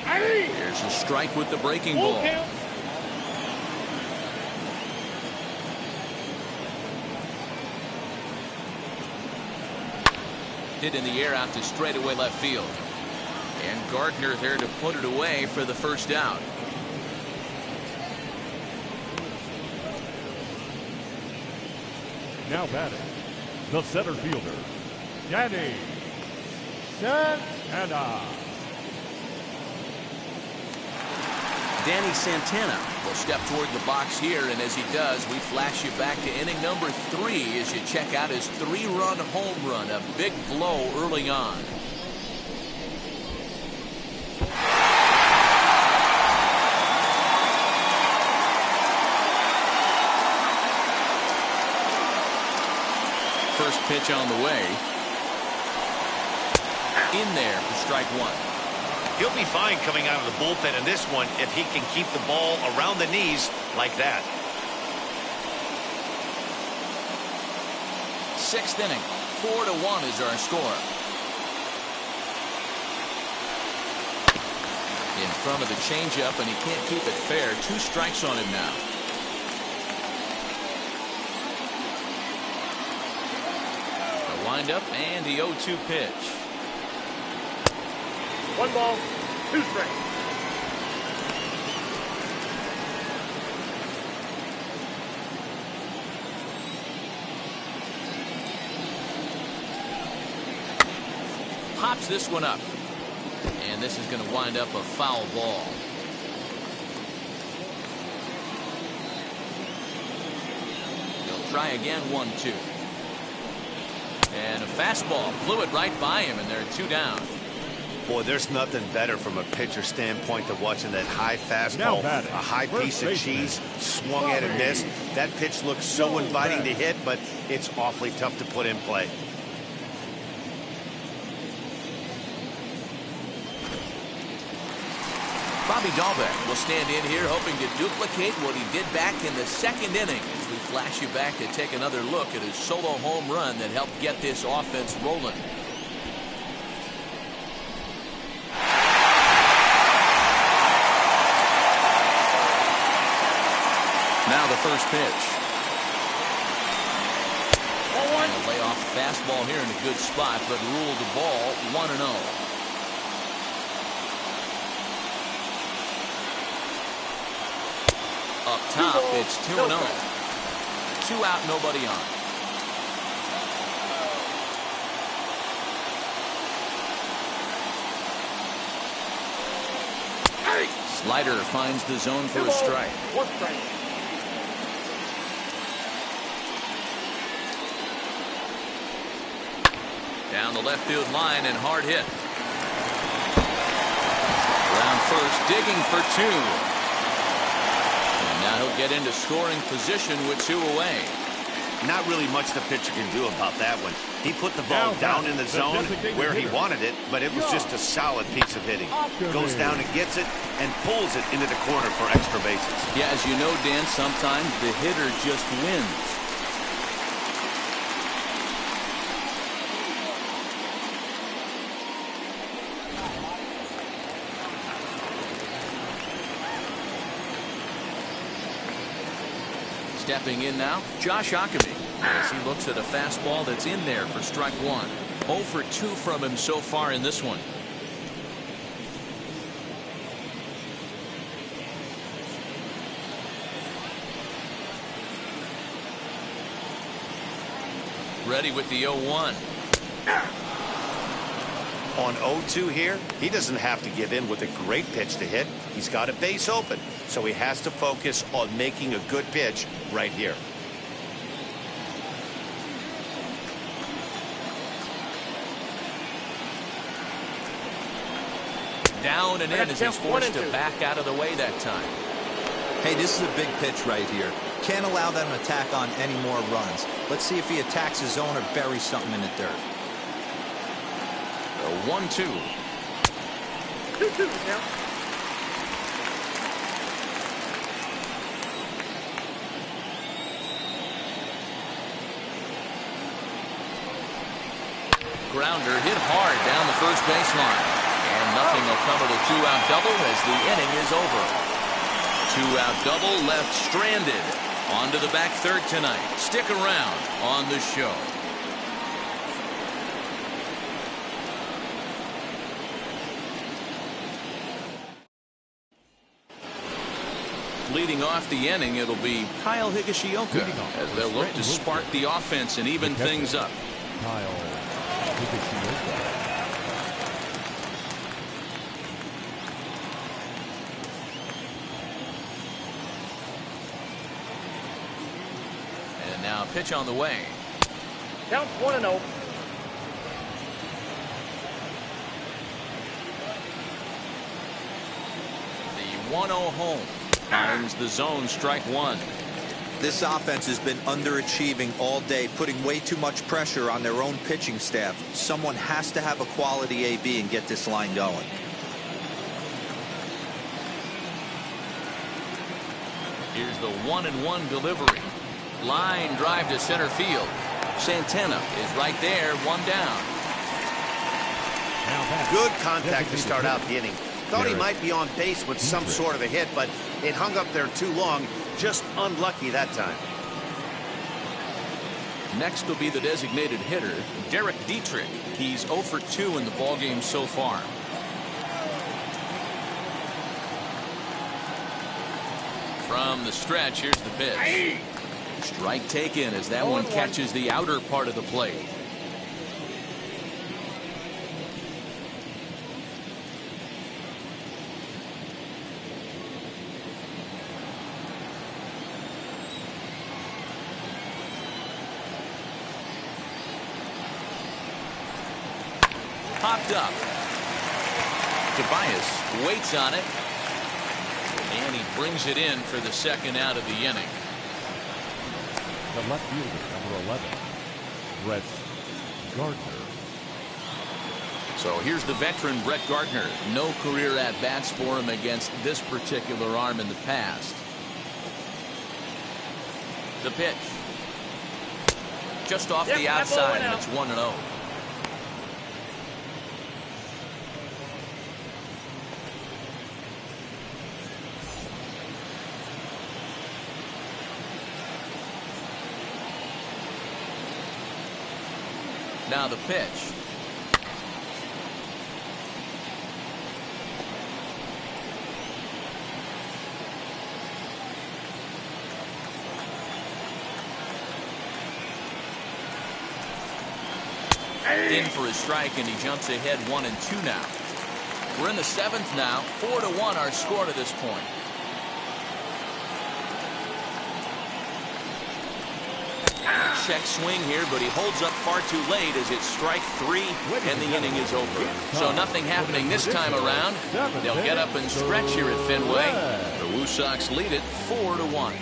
There's a strike with the breaking ball. Hit in the air out to straightaway left field. And Gardner there to put it away for the first out. now batting, the center fielder, Danny Santana. Danny Santana will step toward the box here, and as he does, we flash you back to inning number 3 as you check out his 3-run home run, a big blow early on. First pitch on the way. In there for strike 1. He'll be fine coming out of the bullpen in this one if he can keep the ball around the knees like that. 6th inning, 4-1 is our score. In front of the changeup, and he can't keep it fair. 2 strikes on him now. windup and the 0-2 pitch. 1 ball, 2 strikes. Pops this one up. And this is going to wind up a foul ball. He'll try again, 1-2. And a fastball blew it right by him, and there are 2 down. Boy, there's nothing better from a pitcher standpoint than watching that high fastball, a high piece of cheese, swung at and missed. That pitch looks so inviting to hit, but it's awfully tough to put in play. Bobby Dahlbeck will stand in here hoping to duplicate what he did back in the 2nd inning as we flash you back to take another look at his solo home run that helped get this offense rolling. Now the first pitch. And a layoff fastball here in a good spot, but ruled the ball 1-0. Up top, it's 2-0. 2 out, nobody on. Slider finds the zone for a strike. 1 strike. Down the left field line and hard hit. Around first, digging for 2. Now he'll get into scoring position with 2 away. Not really much the pitcher can do about that one. He put the ball down in the zone where he wanted it, but it was just a solid piece of hitting. Goes down and gets it and pulls it into the corner for extra bases. Yeah, as you know, Dan, sometimes the hitter just wins. Stepping in now, Josh Ockamy, as he looks at a fastball that's in there for strike 1. 0 for 2 from him so far in this one. Ready with the 0-1. On 0-2 here, he doesn't have to give in with a great pitch to hit. He's got a base open, so he has to focus on making a good pitch right here. Down and in as he's forced to back out of the way that time. Hey, this is a big pitch right here. Can't allow them to attack on any more runs. Let's see if he attacks his zone or buries something in the dirt. 1-2. 2-2 now. Grounder hit hard down the first baseline. And nothing will come of the 2-out double as the inning is over. 2-out double left stranded. On to the back third tonight. Stick around on the show. Leading off the inning, it'll be Kyle Higashioka as they'll look to spark the offense and even things up. Kyle Higashioka. And now pitch on the way. Counts 1-0. The 1-0 home. Finds the zone, strike 1. This offense has been underachieving all day, putting way too much pressure on their own pitching staff. Someone has to have a quality AB and get this line going. Here's the 1-1 delivery. Line drive to center field. Santana is right there, 1 down. Good contact to start out the inning. Thought he might be on base with some sort of a hit, but it hung up there too long. Just unlucky that time. Next will be the designated hitter, Derrick Dietrich. He's 0 for 2 in the ballgame so far. From the stretch, here's the pitch. Strike taken as that one catches the outer part of the plate. Popped up. Tobias waits on it. And he brings it in for the second out of the inning. The left fielder, number 11, Brett Gardner. So here's the veteran Brett Gardner. No career at-bats for him against this particular arm in the past. The pitch. Just off the outside, and it's 1-0. Now the pitch. In for his strike, and he jumps ahead 1-2 now. We're in the 7th now. 4-1 our score to this point. Check swing here, but he holds up far too late as it's strike 3 and the inning is over. So nothing happening this time around. They'll get up and stretch here at Fenway. The Woo Sox lead it 4-1.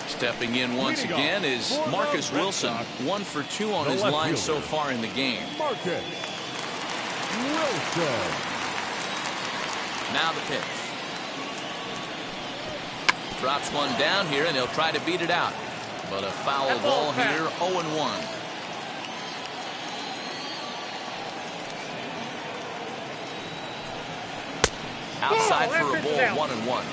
Stepping in once again is Marcus Wilson. 1 for 2 on his line so far in the game. Marcus Wilson. Now the pitch. Drops one down here, and they'll try to beat it out. But a foul ball here, 0-1. Outside for a ball, 1-1.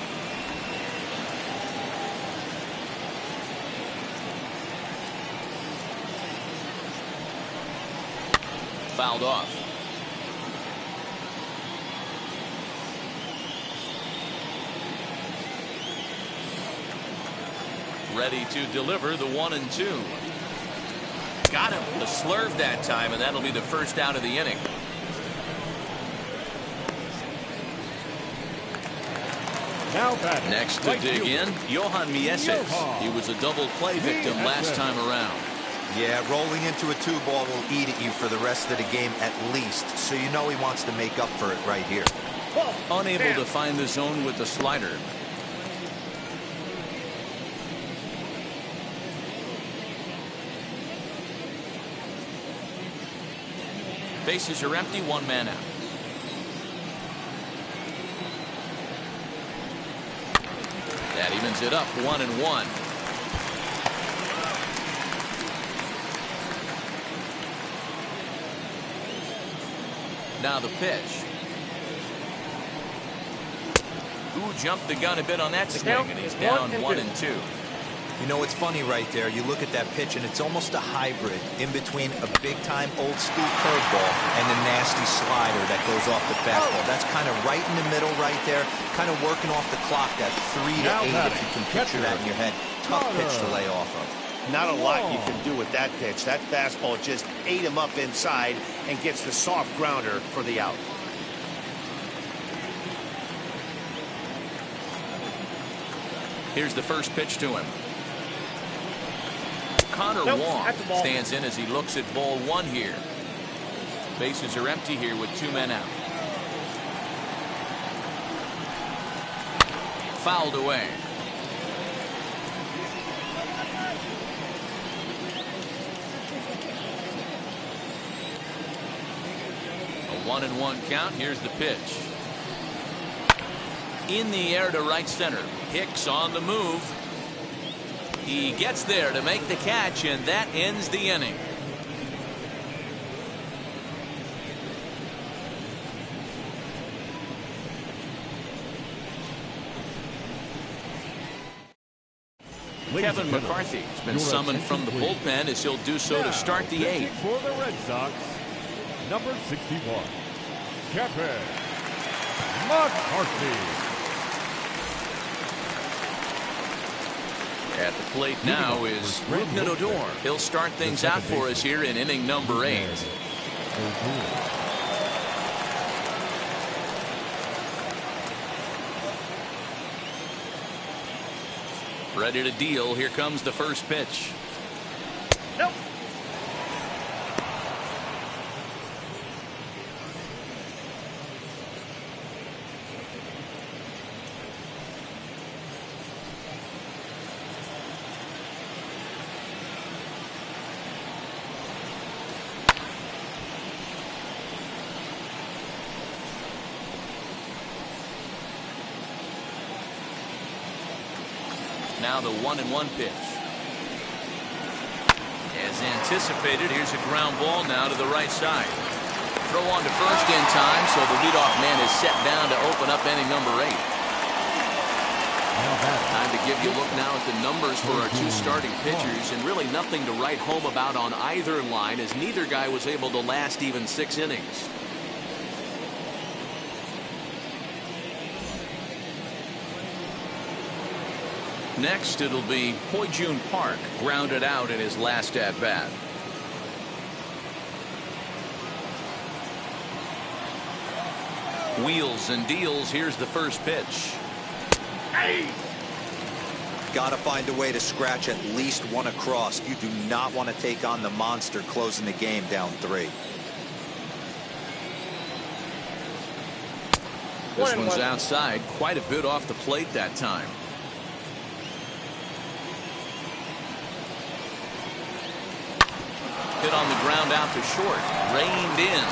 Fouled off. Ready to deliver the 1-2. Got him. The slurve that time, and that'll be the first out of the inning. Now batting. Next to dig in, Johan Mieses. He was a double play victim last time around. Yeah, rolling into a 2-ball will eat at you for the rest of the game at least, so you know he wants to make up for it right here. Unable to find the zone with the slider. Bases are empty, 1 man out. That evens it up, 1-1. Now the pitch. Ooh, jumped the gun a bit on that swing, and he's down 1-2. You know, it's funny right there. You look at that pitch, and it's almost a hybrid in between a big-time old-school curveball and the nasty slider that goes off the fastball. That's kind of right in the middle right there, kind of working off the clock, that 3 to 8, if you can picture that in your head. Tough pitch to lay off of. Not a lot you can do with that pitch. That fastball just ate him up inside and gets the soft grounder for the out. Here's the first pitch to him. Connor Wong stands in as he looks at ball 1 here. Bases are empty here with 2 men out. Fouled away. A 1-1 count. Here's the pitch. In the air to right center. Hicks on the move. He gets there to make the catch, and that ends the inning. Kevin McCarthy has been summoned from the bullpen as he'll do so to start the eighth. For the Red Sox, number 61, Kevin McCarthy. At the plate now is Rougned Odor. He'll start things out for us here in inning number 8. Ready to deal. Here comes the first pitch. Nope. Now the 1-1 pitch. As anticipated, here's a ground ball now to the right side. Throw on to first in time, so the leadoff man is set down to open up inning number 8. Time to give you a look now at the numbers for our two starting pitchers, and really nothing to write home about on either line, as neither guy was able to last even 6 innings. Next, it'll be Hoi-Jun Park, grounded out in his last at-bat. Wheels and deals. Here's the first pitch. Hey! Got to find a way to scratch at least one across. You do not want to take on the monster closing the game down 3. This one's outside, quite a bit off the plate that time. Hit on the ground out to short. Reined in.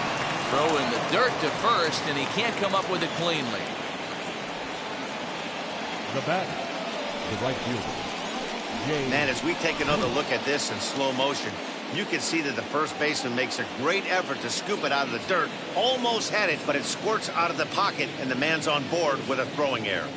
Throw in the dirt to first, and he can't come up with it cleanly. The batter, the right fielder. Man, as we take another look at this in slow motion, you can see that the first baseman makes a great effort to scoop it out of the dirt. Almost had it, but it squirts out of the pocket, and the man's on board with a throwing error.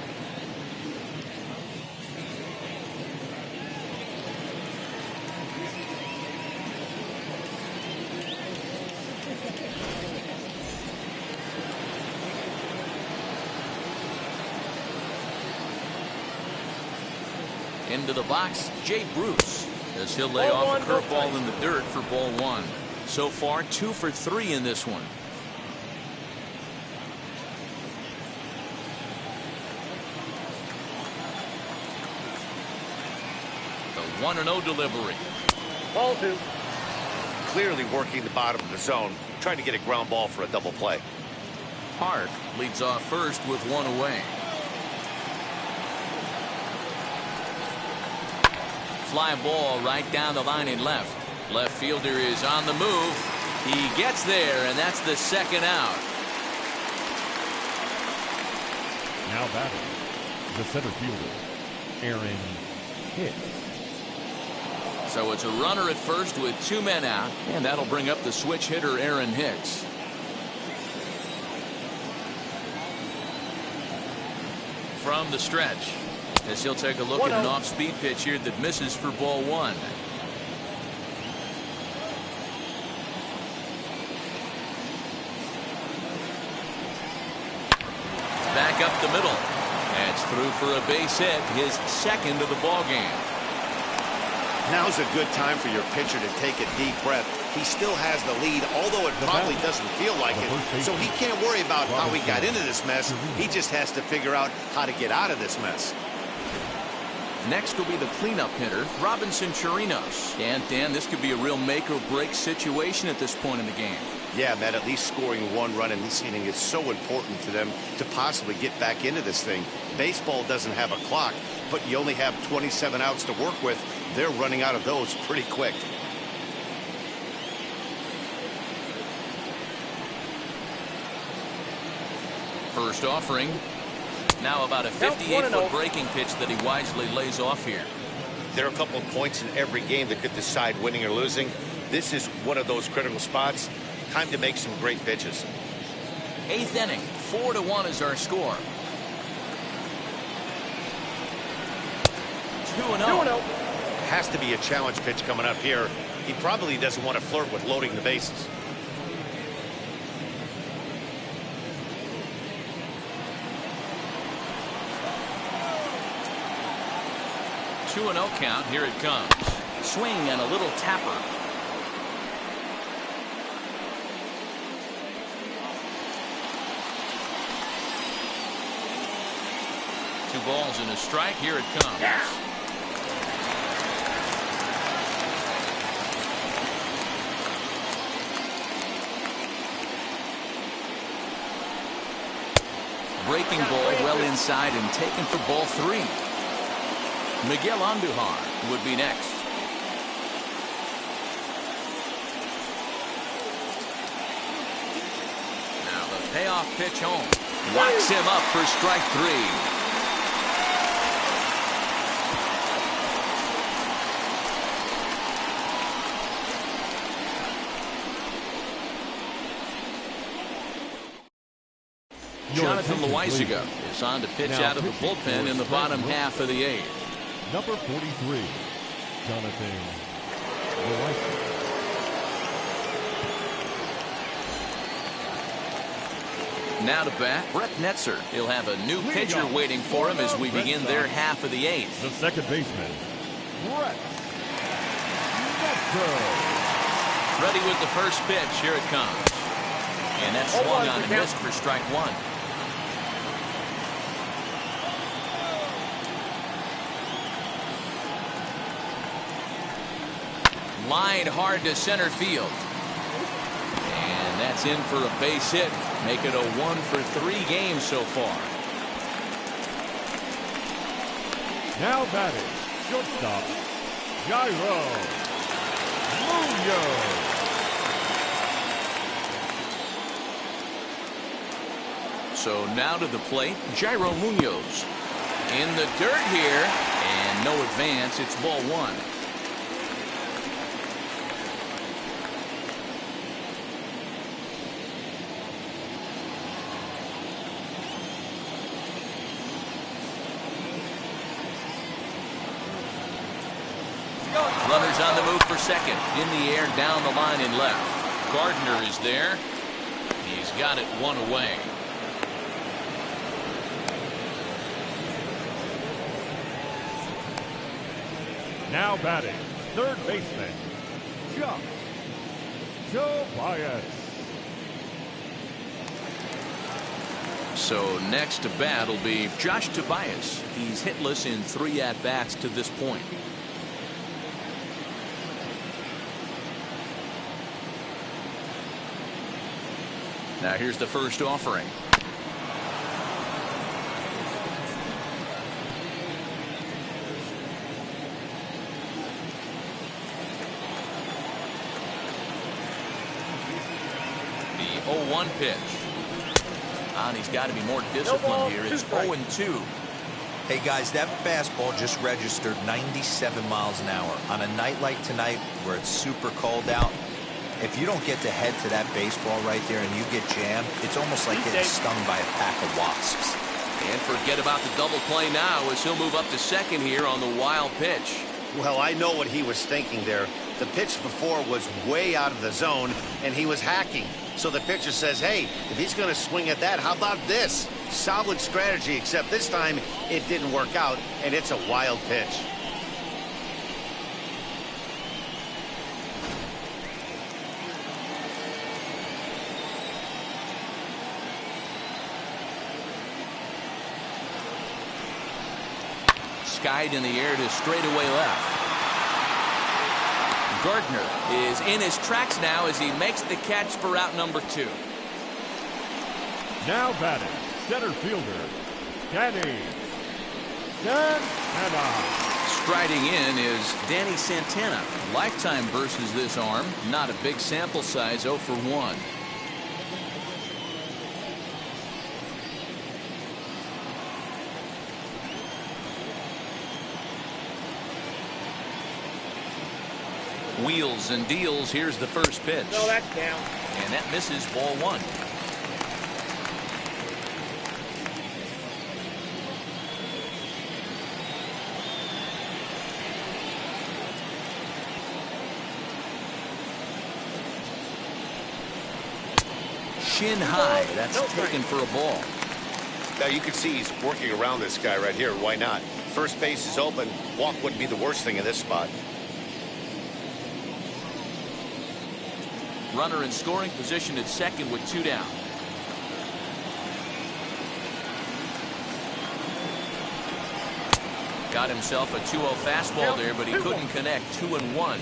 Into the box, Jay Bruce, as he'll lay off a curveball in the dirt for ball 1. So far, 2 for 3 in this one. The 1-0 delivery. Ball 2. Clearly working the bottom of the zone, trying to get a ground ball for a double play. Park leads off first with 1 away. Fly ball right down the line in left. Left fielder is on the move. He gets there, and that's the second out. Now batting, the center fielder, Aaron Hicks. So it's a runner at first with 2 men out, and that'll bring up the switch hitter Aaron Hicks. From the stretch, as he'll take a look at an off-speed pitch here that misses for ball 1. Back up the middle. That's through for a base hit, his second of the ball game. Now's a good time for your pitcher to take a deep breath. He still has the lead, although it probably doesn't feel like it. So he can't worry about how he got into this mess. He just has to figure out how to get out of this mess. Next will be the cleanup hitter, Robinson Chirinos. And Dan, this could be a real make or break situation at this point in the game. Yeah, Matt, at least scoring 1 run in this inning is so important to them to possibly get back into this thing. Baseball doesn't have a clock, but you only have 27 outs to work with. They're running out of those pretty quick. First offering. Now about a 58-foot breaking pitch that he wisely lays off here. There are a couple of points in every game that could decide winning or losing. This is one of those critical spots. Time to make some great pitches. 8th inning, 4-1 is our score. 2-0. Has to be a challenge pitch coming up here. He probably doesn't want to flirt with loading the bases. 2-0 count. Here it comes. Swing and a little tapper. Two balls and a strike. Here it comes. Breaking ball well inside and taken for ball 3. Miguel Andujar would be next. Now the payoff pitch home. Locks him up for strike 3. Jonathan Loaizaga is on to pitch out of the bullpen in the bottom half of the 8th. Number 43, Jonathan Loaizaga. Now to bat, Brett Netzer. He'll have a new pitcher waiting for him as we begin their half of the 8th. The second baseman, Brett Netzer. Ready with the first pitch. Here it comes. And that's swung on and missed for strike 1. Line hard to center field. And that's in for a base hit. Make it a 1 for 3 games so far. Now batting, shortstop, Jairo Munoz. So now to the plate, Jairo Munoz. In the dirt here. And no advance. It's ball 1. Runners on the move for second. In the air, down the line and left. Gardner is there. He's got it 1 away. Now batting, third baseman, Josh Tobias. So next to bat will be Josh Tobias. He's hitless in 3 at-bats to this point. Now here's the first offering. The 0-1 pitch. And he's got to be more disciplined here. It's 0-2. Hey guys, that fastball just registered 97 miles an hour. On a night like tonight where it's super cold out, if you don't get to head to that baseball right there and you get jammed, it's almost like getting stung by a pack of wasps. And forget about the double play now as he'll move up to second here on the wild pitch. Well, I know what he was thinking there. The pitch before was way out of the zone, and he was hacking. So the pitcher says, hey, if he's going to swing at that, how about this? Solid strategy, except this time it didn't work out, and it's a wild pitch. Skied in the air to straightaway left. Gardner is in his tracks now as he makes the catch for out number 2. Now batting, center fielder, Danny Santana. Striding in is Danny Santana. Lifetime versus this arm. Not a big sample size, 0 for 1. Wheels and deals. Here's the first pitch. No, that's down. And that misses, ball 1. shin high. That's taken for a ball. Now you can see he's working around this guy right here. Why not? First base is open. Walk wouldn't be the worst thing in this spot. Runner in scoring position at second with 2 down. Got himself a 2-0 fastball there, but he couldn't connect. 2-1.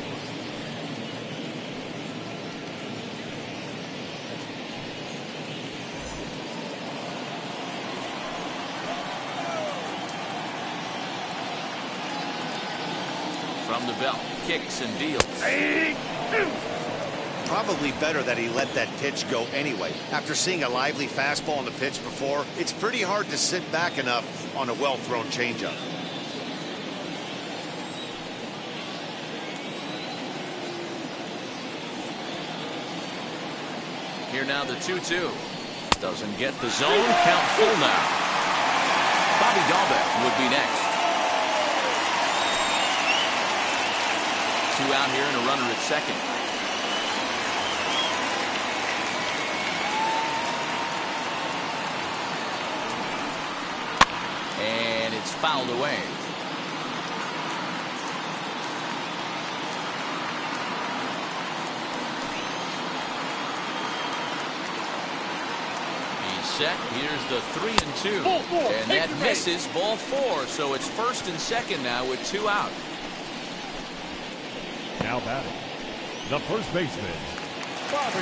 From the belt, kicks and deals. Probably better that he let that pitch go anyway. After seeing a lively fastball on the pitch before, it's pretty hard to sit back enough on a well-thrown changeup. Here now the 2-2. Doesn't get the zone. Count full now. Bobby Dahlbeck would be next. 2 out here and a runner at second. And it's fouled away. Set. Here's the 3-2. And that misses. Ball 4. So it's first and second now with 2 out. Now batting, the first baseman, Bobby.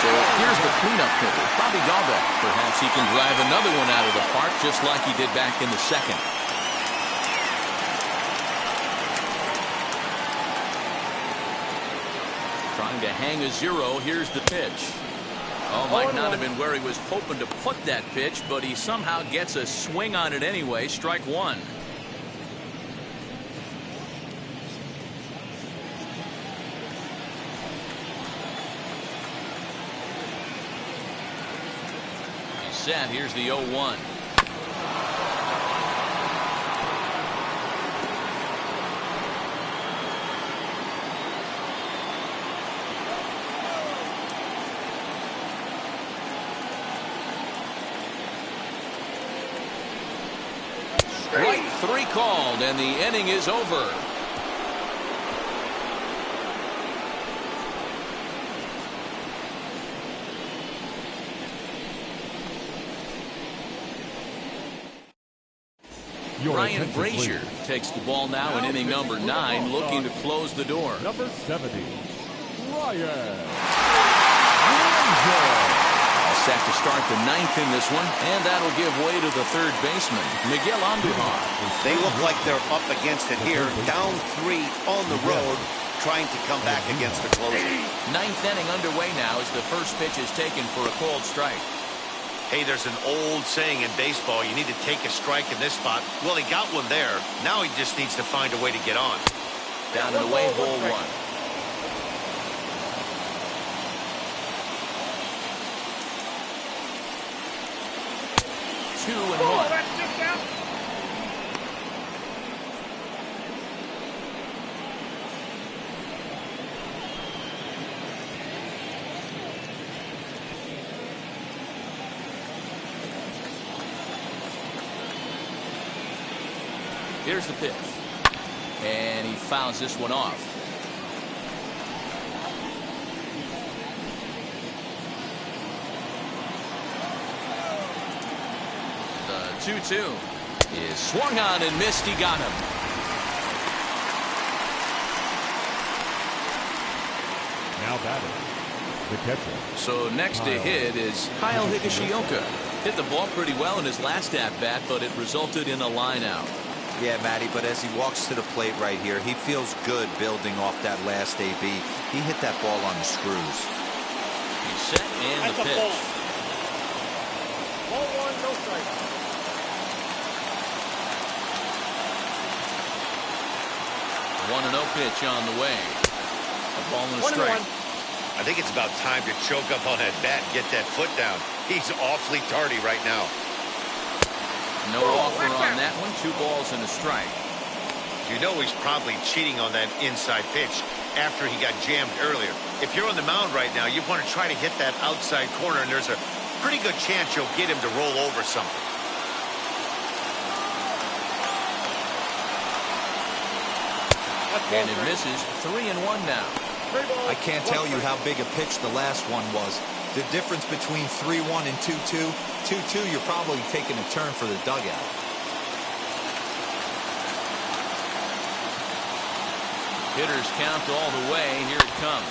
So here's the cleanup hitter, Bobby Dahlbeck. Perhaps he can drive another one out of the park just like he did back in the second. Trying to hang a 0. Here's the pitch. Oh, might not have been where he was hoping to put that pitch, but he somehow gets a swing on it anyway. Strike 1. He's set. Here's the 0-1. Right 3 called, and the inning is over. Ryan Brazier takes the ball now in inning number 9, looking to close the door. Number 70, Ryan. Set to start the 9th in this one, and that'll give way to the third baseman, Miguel Andujar. They look like they're up against it here, down 3 on the road, trying to come back against the closer. 9th inning underway now as the first pitch is taken for a called strike. Hey, there's an old saying in baseball, you need to take a strike in this spot. Well, he got one there. Now he just needs to find a way to get on. Down and away, ball 1. Two and 1. Here's the pitch. And he fouls this one off. The 2-2 is swung on and missed. He got him. Now batting, the catcher. So next to hit is Kyle Higashioka. Hit the ball pretty well in his last at-bat, but it resulted in a line out. Yeah, Matty, but as he walks to the plate right here, he feels good building off that last AB. He hit that ball on the screws. He's set and the pitch. Ball 1, no strike. 1-0 pitch on the way. A ball and a strike. I think it's about time to choke up on that bat and get that foot down. He's awfully tardy right now. No offer on that one. 2 balls and a strike. You know he's probably cheating on that inside pitch after he got jammed earlier. If you're on the mound right now, you want to try to hit that outside corner, and there's a pretty good chance you'll get him to roll over something. And it misses. 3-1 now. I can't tell you how big a pitch the last one was. The difference between 3-1 and 2-2. 2-2, you're probably taking a turn for the dugout. Hitters count all the way. Here it comes.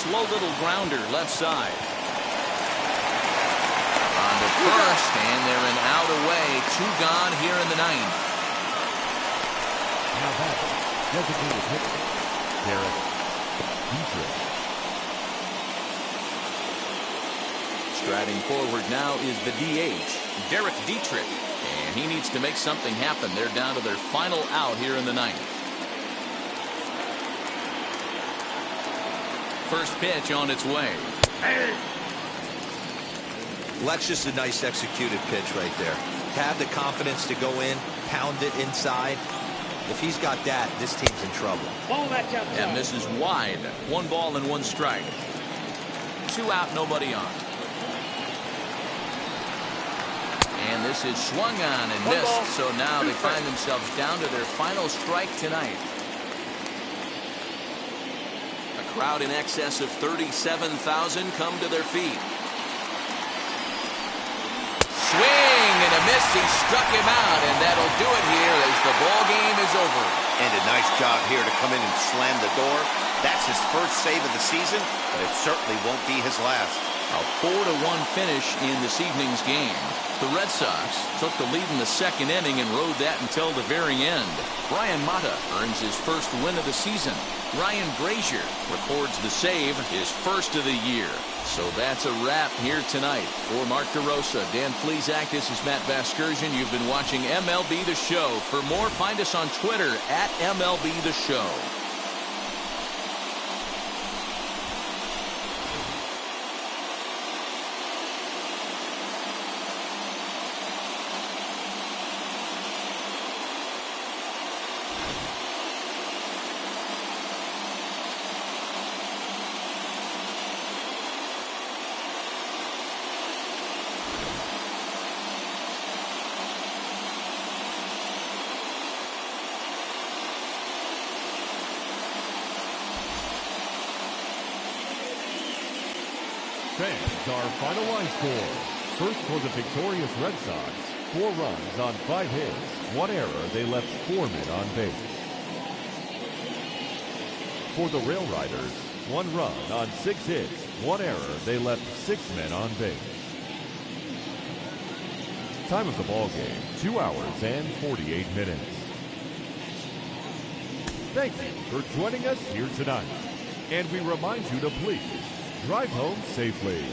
Slow little grounder left side. On to first, and they're an out away. 2 gone here in the 9th. Now back, designated hitter, Derrick Dietrich. Striding forward now is the DH, Derrick Dietrich. And he needs to make something happen. They're down to their final out here in the 9th. First pitch on its way. That's just a nice executed pitch right there. Have the confidence to go in, pound it inside. If he's got that, this team's in trouble. And this is wide. 1 ball and 1 strike. 2 out, nobody on. And this is swung on and missed. So now they find themselves down to their final strike tonight. A crowd in excess of 37,000 come to their feet. Swing and a miss. He struck him out, and that'll do it here as the ball game is over. And a nice job here to come in and slam the door. That's his first save of the season, but it certainly won't be his last. A 4-1 finish in this evening's game. The Red Sox took the lead in the 2nd inning and rode that until the very end. Brian Mata earns his first win of the season. Ryan Grazier records the save, his first of the year. So that's a wrap here tonight. For Mark DeRosa, Dan Plesac, this is Matt Vasgersian. You've been watching MLB The Show. For more, find us on Twitter at MLB The Show. Fans, our final line score. First for the victorious Red Sox, 4 runs on 5 hits, 1 error. They left 4 men on base. For the Railriders, 1 run on 6 hits, 1 error. They left 6 men on base. Time of the ball game, 2 hours and 48 minutes. Thank you for joining us here tonight. And we remind you to please drive home safely.